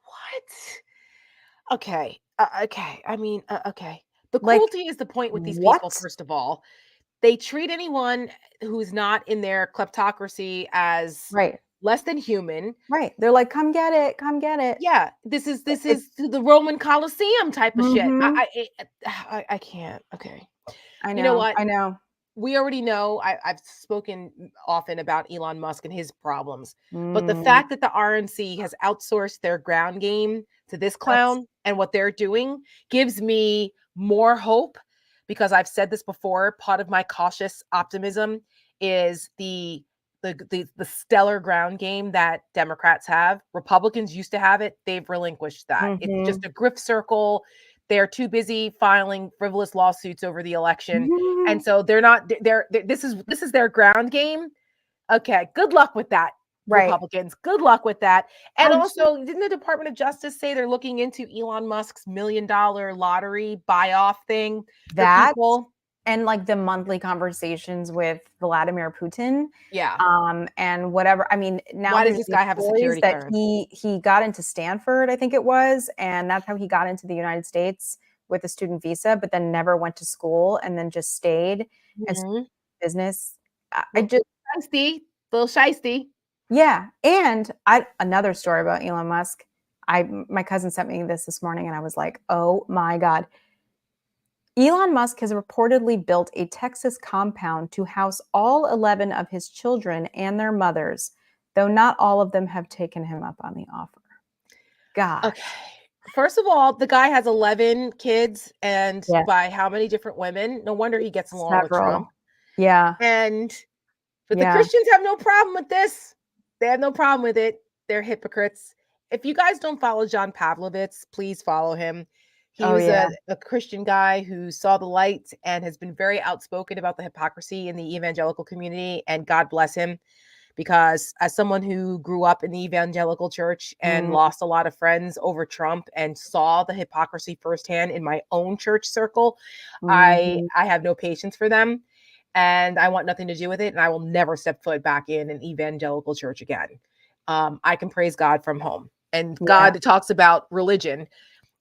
What? Okay. Okay. I mean, okay. The cruelty is the point with these people, first of all. They treat anyone who's not in their kleptocracy as less than human. Right. They're like, come get it. Come get it. Yeah. This is the Roman Colosseum type of shit. I can't. Okay. I know. You know what? I know. We already know, I've spoken often about Elon Musk and his problems, but the fact that the RNC has outsourced their ground game to this clown and what they're doing gives me more hope, because I've said this before. Part of my cautious optimism is the stellar ground game that Democrats have. Republicans used to have it. They've relinquished that. It's just a grift circle. They're too busy filing frivolous lawsuits over the election. And so this is their ground game. Okay. Good luck with that, Republicans. Good luck with that. And also, didn't the Department of Justice say they're looking into Elon Musk's $1 million lottery buy-off thing? That and like the monthly conversations with Vladimir Putin. Yeah. And whatever. I mean, now why does this guy have a security that clearance? He got into Stanford, I think it was, and that's how he got into the United States with a student visa, but then never went to school and then just stayed and business. I just shiesty, little shiesty. Yeah. And another story about Elon Musk. My cousin sent me this morning and I was like, oh my God. Elon Musk has reportedly built a Texas compound to house all 11 of his children and their mothers, though not all of them have taken him up on the offer. God. Okay. First of all, the guy has 11 kids, and by how many different women? No wonder he gets along with Trump. Yeah. But the Christians have no problem with this. They have no problem with it. They're hypocrites. If you guys don't follow John Pavlovitz, please follow him. He was a Christian guy who saw the light and has been very outspoken about the hypocrisy in the evangelical community. And God bless him, because as someone who grew up in the evangelical church and lost a lot of friends over Trump and saw the hypocrisy firsthand in my own church circle, I have no patience for them. And I want nothing to do with it. And I will never step foot back in an evangelical church again. I can praise God from home. And God talks about religion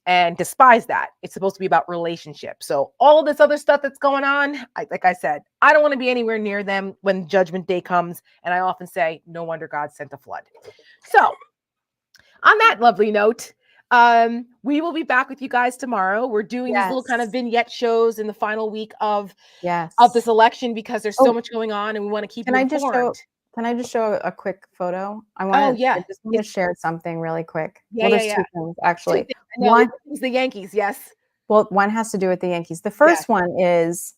and despise that. It's supposed to be about relationship. So all of this other stuff that's going on, like I said, I don't want to be anywhere near them when judgment day comes. And I often say, no wonder God sent a flood. So on that lovely note, we will be back with you guys tomorrow. We're doing these little kind of vignette shows in the final week of this election, because there's so much going on and we want to keep you informed. Can I just show a quick photo? I just want to share something really quick. There's two things, actually. One is the Yankees, yes. Well, one has to do with the Yankees. The first one is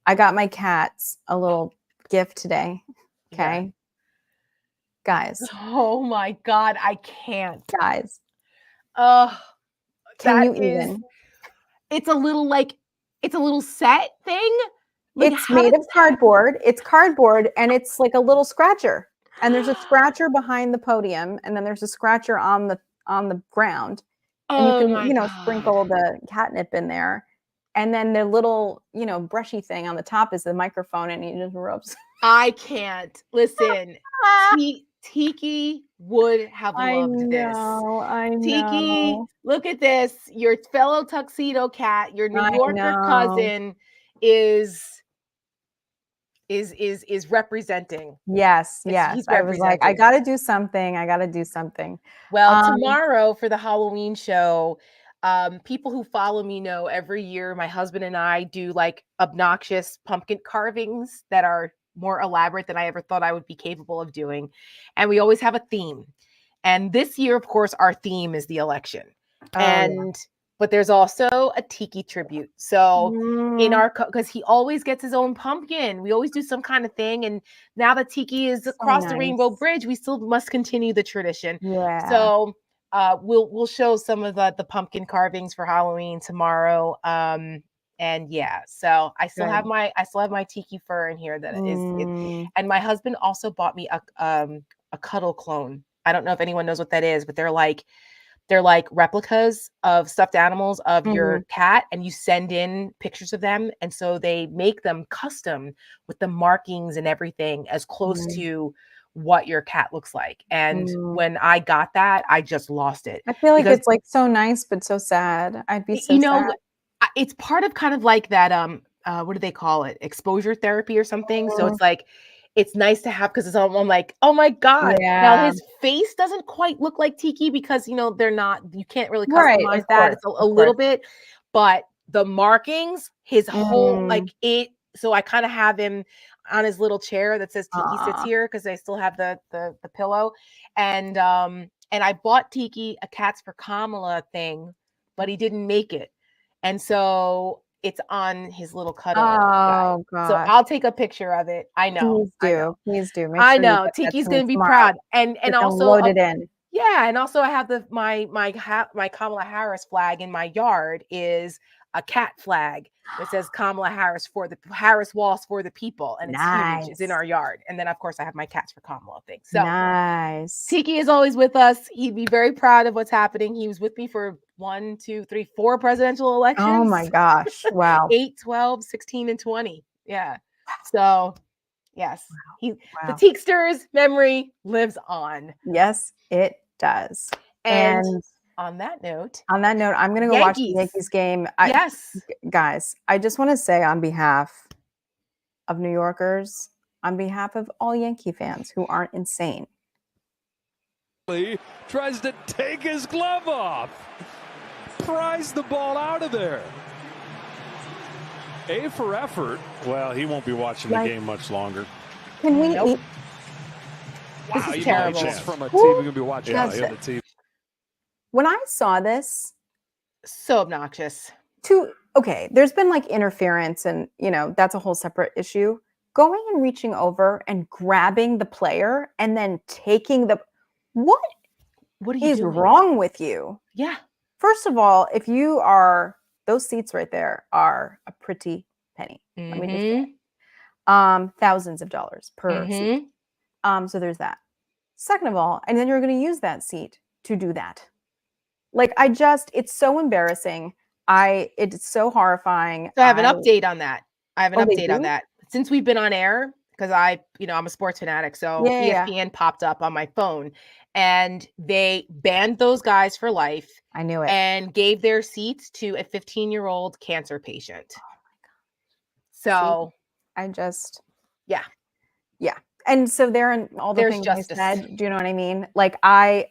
I got my cats a little gift today. Okay. Guys. Oh my God, I can't. Guys. Can you even? It's a little set thing. Like, it's made of cardboard. It's cardboard, and it's like a little scratcher. And there's a scratcher behind the podium, and then there's a scratcher on the ground. And you can, sprinkle the catnip in there. And then the little, brushy thing on the top is the microphone, and you just rubs. I can't. Listen, Tiki would have loved this. I know. Tiki, look at this. Your fellow tuxedo cat, your New Yorker cousin is representing. Yes. I was like, I got to do something. Well, tomorrow for the Halloween show, people who follow me know every year my husband and I do like obnoxious pumpkin carvings that are more elaborate than I ever thought I would be capable of doing. And we always have a theme. And this year, of course, our theme is the election. And but there's also a tiki tribute. So in our, because he always gets his own pumpkin. We always do some kind of thing. And now that tiki is across the Rainbow Bridge, we still must continue the tradition. Yeah. So we'll show some of the pumpkin carvings for Halloween tomorrow. And yeah, so I still have my tiki fur in here that is, and my husband also bought me a cuddle clone. I don't know if anyone knows what that is, but they're like replicas of stuffed animals of your cat, and you send in pictures of them, and so they make them custom with the markings and everything as close to what your cat looks like. And when I got that, I just lost it. I feel like it's like so nice but so sad. I'd be so sad. It's part of kind of like that what do they call it, exposure therapy or something. So it's like, it's nice to have, because it's all, I'm like, oh my God. Now his face doesn't quite look like tiki because, you know, they're not, you can't really customize that. It's a little bit, but the markings, his whole, like it, so I kind of have him on his little chair that says Tiki sits here, because I still have the pillow. And I bought Tiki a Cats for Kamala thing, but he didn't make it. And so it's on his little cuddle. Oh God! So I'll take a picture of it. I know. Please do. Make I sure know. Tiki's gonna be proud. And also load it in. Yeah, and also I have my Kamala Harris flag in my yard is a cat flag that says Kamala Harris for the Harris Walz for the people, and it's huge. It's in our yard. And then of course I have my Cats for Kamala thing. So nice. Tiki is always with us. He'd be very proud of what's happening. He was with me for 1, 2, 3, 4 presidential elections. Oh my gosh. Wow. 8, 12, 16, and 20. Yeah. So yes, the Teekster's memory lives on. Yes, it does. And on that note, I'm going to go watch the Yankees game. Guys, I just want to say on behalf of New Yorkers, on behalf of all Yankee fans who aren't insane. Tries to take his glove off. Pries the ball out of there. A for effort. Well, he won't be watching the game much longer. Can we eat? This is terrible. Just from a TV, we're going to be watching on the TV. When I saw this, so obnoxious. Okay, there's been like interference, and you know that's a whole separate issue. Going and reaching over and grabbing the player and then taking the what is wrong with you? Yeah. First of all, if you are, those seats right there are a pretty penny. Let me just say. Thousands of dollars per seat. So there's that. Second of all, and then you're going to use that seat to do that. Like it's so embarrassing. It's so horrifying. So I have an update on that. On that. Since we've been on air, because I'm a sports fanatic. So ESPN popped up on my phone and they banned those guys for life. I knew it. And gave their seats to a 15-year-old cancer patient. Oh my God. So yeah. And so they're in all the things I said. Do you know what I mean? Like I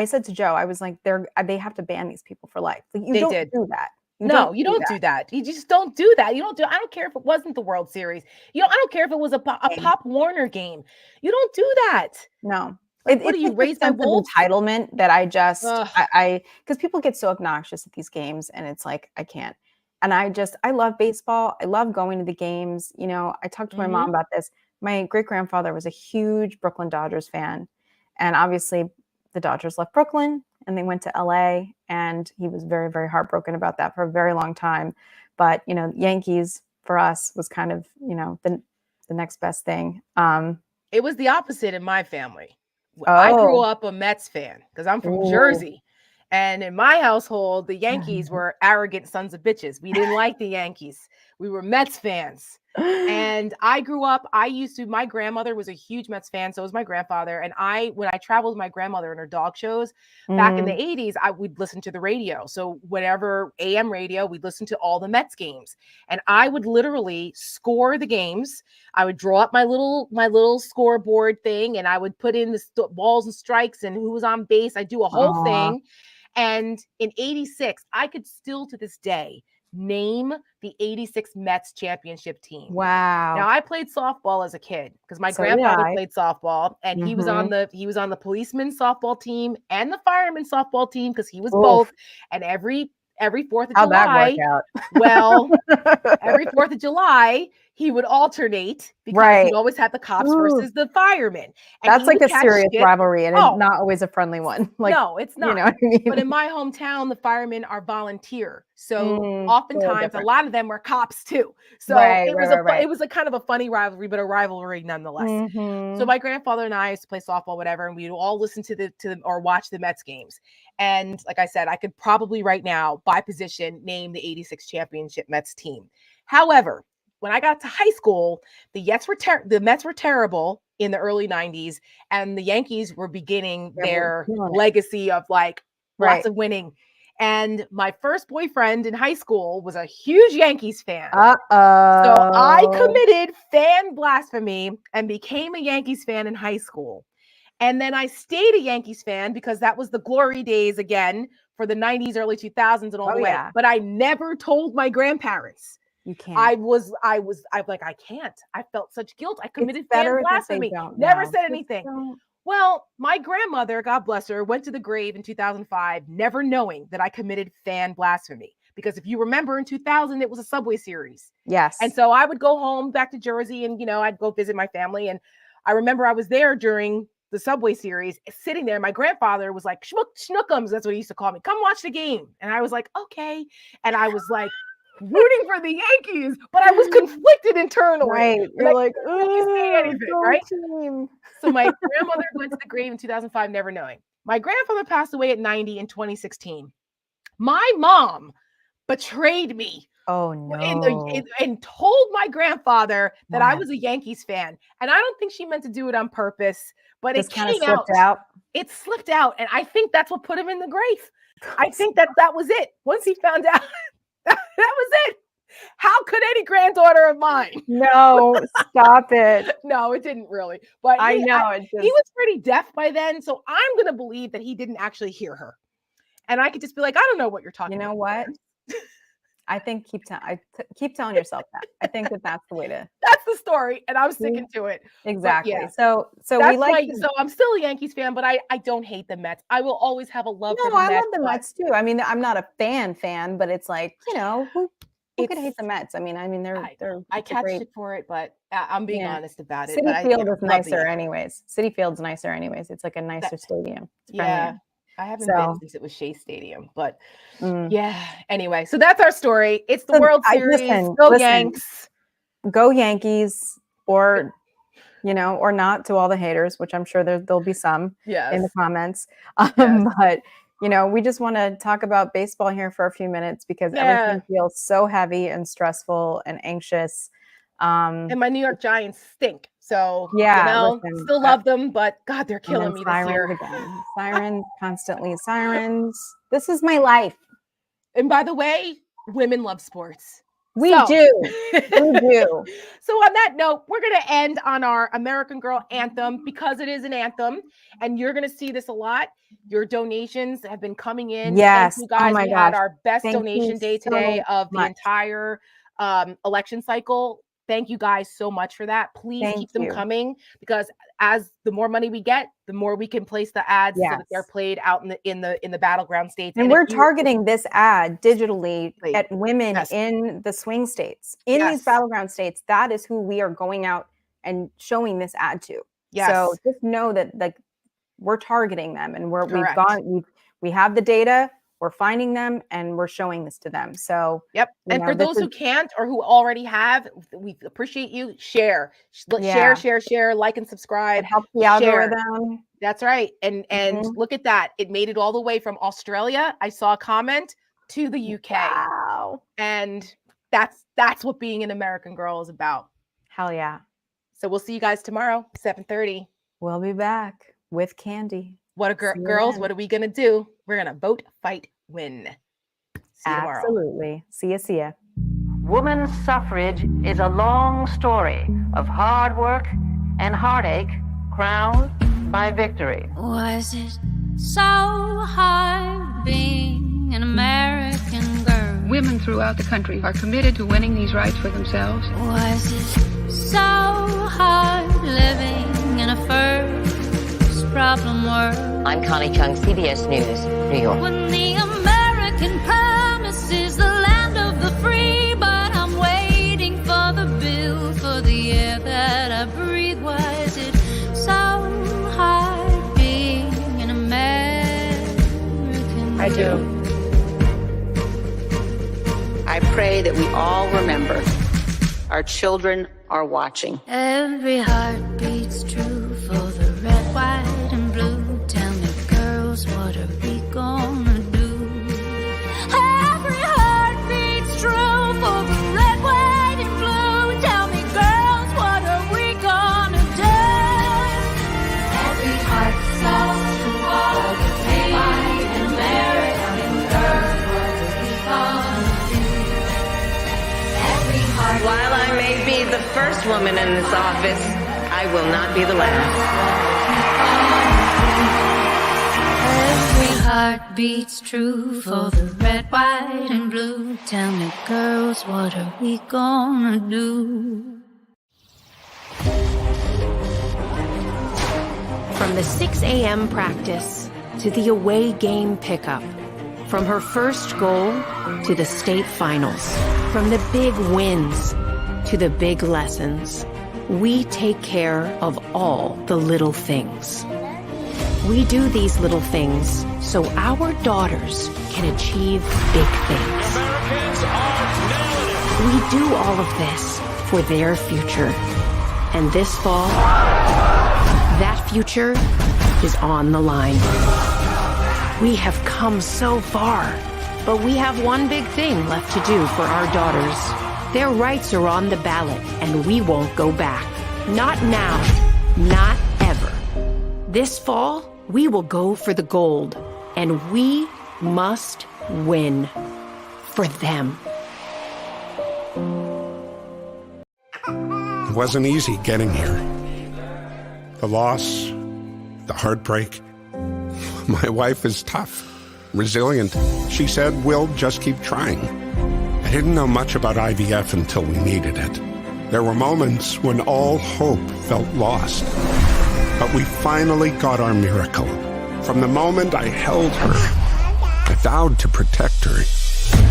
said to Joe, I was like, they have to ban these people for life. Like, you don't do that. You don't do that. You just don't do that. I don't care if it wasn't the World Series. I don't care if it was a Pop Warner game. You don't do that. No. What do you raise my entitlement that I just because people get so obnoxious at these games, and it's like I can't. And I love baseball. I love going to the games. You know, I talked to my mom about this. My great-grandfather was a huge Brooklyn Dodgers fan. And obviously the Dodgers left Brooklyn and they went to LA, and he was very, very heartbroken about that for a very long time. But, you know, Yankees for us was kind of, you know, the next best thing. It was the opposite in my family. I grew up a Mets fan because I'm from Jersey. And in my household, the Yankees were arrogant sons of bitches. We didn't like the Yankees. We were Mets fans. And I grew up, my grandmother was a huge Mets fan. So was my grandfather. And when I traveled with my grandmother in her dog shows back in the 80s, would listen to the radio. So whatever AM radio, we'd listen to all the Mets games. And I would literally score the games. I would draw up my little scoreboard thing, and I would put in the balls and strikes and who was on base. I do a whole thing. And in 86, I could still to this day name the 86 Mets championship team. Wow. Now I played softball as a kid because my grandfather played softball, and he was on the policeman softball team and the fireman softball team because he was both. And every every 4th of How'd July. that work out? Well, every 4th of July, he would alternate because he always had the cops versus the firemen. And That's like a serious shit. rivalry, and it's not always a friendly one. Like, no, it's not. You know what I mean? But in my hometown, the firemen are volunteer. So totally oftentimes a different. lot of them were cops too. So it was a kind of a funny rivalry, but a rivalry nonetheless. So my grandfather and I used to play softball, whatever, and we'd all listen to the or watch the Mets games. And like I said, I could probably right now, by position, name the 86 championship Mets team. However, when I got to high school, the Mets were terrible in the early 90s, and the Yankees were beginning their legacy of like lots of winning. And my first boyfriend in high school was a huge Yankees fan. So I committed fan blasphemy and became a Yankees fan in high school. And then I stayed a Yankees fan because that was the glory days again for the 90s, early 2000s and all the way. But I never told my grandparents. You can't. I'm like, I can't. I felt such guilt. I committed fan blasphemy. Never said anything. Well, my grandmother, God bless her, went to the grave in 2005, never knowing that I committed fan blasphemy. Because if you remember in 2000, it was a Subway series. Yes. And so I would go home back to Jersey and, I'd go visit my family. And I remember I was there during the Subway series, sitting there. My grandfather was like, Schnookums, that's what he used to call me. Come watch the game. And I was like, okay. And I was like, rooting for the Yankees, but I was conflicted internally. Right. You're like, right? So my grandmother went to the grave in 2005, never knowing. My grandfather passed away at 90 in 2016. My mom betrayed me. Oh no. And told my grandfather that I was a Yankees fan. And I don't think she meant to do it on purpose, but it came out. It slipped out. And I think that's what put him in the grave. I think that was it. Once he found out, that was it. How could any granddaughter of mine? No, stop it. No, it didn't really. But he was pretty deaf by then. So I'm going to believe that he didn't actually hear her. And I could just be like, I don't know what you're talking about. You know what? I think keep telling yourself that. I think that's the way to. That's the story, and I'm sticking to it. Exactly. Yeah. So so I'm still a Yankees fan, but I don't hate the Mets. I will always have a love for the Mets. I love the Mets too. I mean, I'm not a fan, but it's like, who could hate the Mets? I mean, they're. I catch shit for it, but I'm being honest about it. Citi Field is nicer, anyways. Citi Field's nicer, anyways. It's like a nicer stadium. It's friendlier. I haven't been since it was Shea Stadium, but anyway, so that's our story. It's the World Series. Go Yanks. Go Yankees, or not, to all the haters, which I'm sure there'll be some in the comments. But we just want to talk about baseball here for a few minutes because everything feels so heavy and stressful and anxious. And my New York Giants stink. So, still love them, but God, they're killing me this year. Again. Sirens, constantly sirens. This is my life. And by the way, women love sports. We do. We do. So on that note, we're going to end on our American Girl anthem because it is an anthem. And you're going to see this a lot. Your donations have been coming in. Yes. Thank you guys. We had our best Thank donation day today of the entire election cycle. Thank you guys so much for that. Please keep them coming because as the more money we get, the more we can place the ads so that they're played out in the battleground states. And we're targeting this ad digitally at women in the swing states, in these battleground states. That is who we are going out and showing this ad to. Yes. So just know that we're targeting them, and we have the data. We're finding them and we're showing this to them. So, And for those who can't or who already have, we appreciate you. Share, like and subscribe. It helps the algorithm. That's right. And look at that. It made it all the way from Australia. I saw a comment to the UK. Wow. And that's what being an American Girl is about. Hell yeah. So we'll see you guys tomorrow, 7:30. We'll be back with Candy. What girls, what are we going to do? We're going to vote, fight, win. See you tomorrow. Absolutely. See ya. Women's suffrage is a long story of hard work and heartache crowned by victory. Was it so hard being an American girl? Women throughout the country are committed to winning these rights for themselves. Was it so hard living in a first problem world? I'm Connie Chung, CBS News, New York. When the American promise do. I pray that we all remember our children are watching. Every heart beats true for the red, white, and blue. Tell me, girls, what are we gonna do? Every heart beats true for the red, white, and blue. Tell me, girls, what are we gonna do? Every heart songs to all the free, white, and American girls. What are we gonna do? Every heart. While I may be the first woman in this office, I will not be the last. Every heart beats true for the red, white, and blue. Tell me, girls, what are we gonna do? From the 6 a.m. practice to the away game pickup, from her first goal to the state finals, from the big wins to the big lessons, we take care of all the little things. We do these little things so our daughters can achieve big things. We do all of this for their future. And this fall, that future is on the line. We have come so far, but we have one big thing left to do for our daughters. Their rights are on the ballot, and we won't go back. Not now, not ever. This fall, we will go for the gold, and we must win for them. It wasn't easy getting here. The loss, the heartbreak. My wife is tough, resilient. She said, we'll just keep trying. I didn't know much about IVF until we needed it. There were moments when all hope felt lost. But we finally got our miracle. From the moment I held her, I vowed to protect her.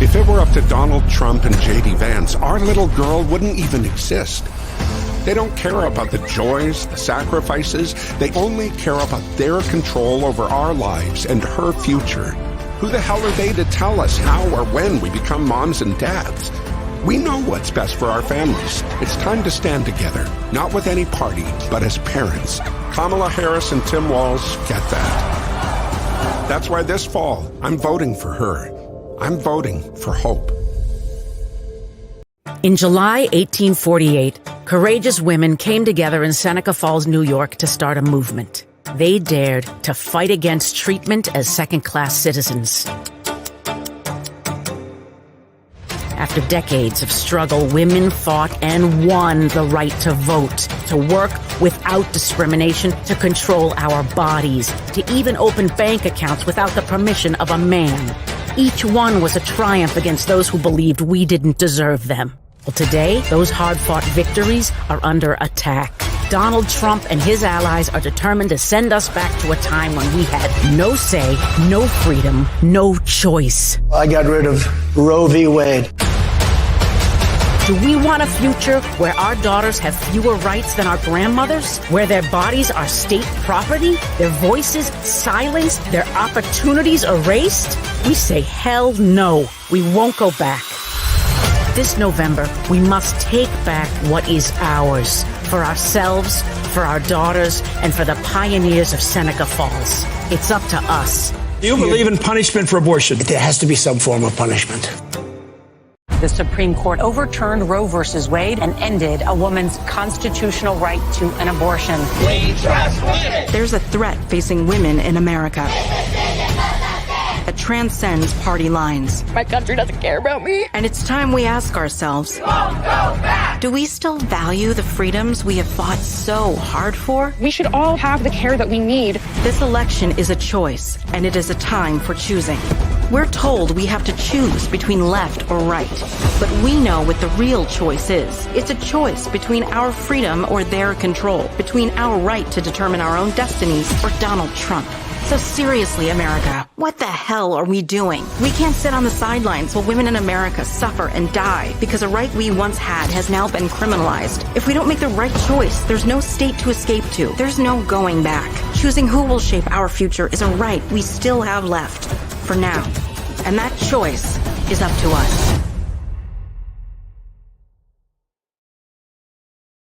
If it were up to Donald Trump and J.D. Vance, our little girl wouldn't even exist. They don't care about the joys, the sacrifices. They only care about their control over our lives and her future. Who the hell are they to tell us how or when we become moms and dads? We know what's best for our families. It's time to stand together, not with any party, but as parents. Kamala Harris and Tim Walz get that. That's why this fall, I'm voting for her. I'm voting for hope. In July 1848, courageous women came together in Seneca Falls, New York to start a movement. They dared to fight against treatment as second-class citizens. After decades of struggle, women fought and won the right to vote, to work without discrimination, to control our bodies, to even open bank accounts without the permission of a man. Each one was a triumph against those who believed we didn't deserve them. Well, today, those hard-fought victories are under attack. Donald Trump and his allies are determined to send us back to a time when we had no say, no freedom, no choice. I got rid of Roe v. Wade. Do we want a future where our daughters have fewer rights than our grandmothers? Where their bodies are state property? Their voices silenced? Their opportunities erased? We say hell no. We won't go back. This November, we must take back what is ours. For ourselves, for our daughters, and for the pioneers of Seneca Falls. It's up to us. Do you believe in punishment for abortion? There has to be some form of punishment. The Supreme Court overturned Roe versus Wade and ended a woman's constitutional right to an abortion. We trust women. There's a threat facing women in America that transcends party lines. My country doesn't care about me. And it's time we ask ourselves, do we still value the freedoms we have fought so hard for? We should all have the care that we need. This election is a choice, and it is a time for choosing. We're told we have to choose between left or right, but we know what the real choice is. It's a choice between our freedom or their control, between our right to determine our own destinies or Donald Trump. So seriously, America, what the hell are we doing? We can't sit on the sidelines while women in America suffer and die because a right we once had has now been criminalized. If we don't make the right choice, there's no state to escape to. There's no going back. Choosing who will shape our future is a right we still have left for now. And that choice is up to us.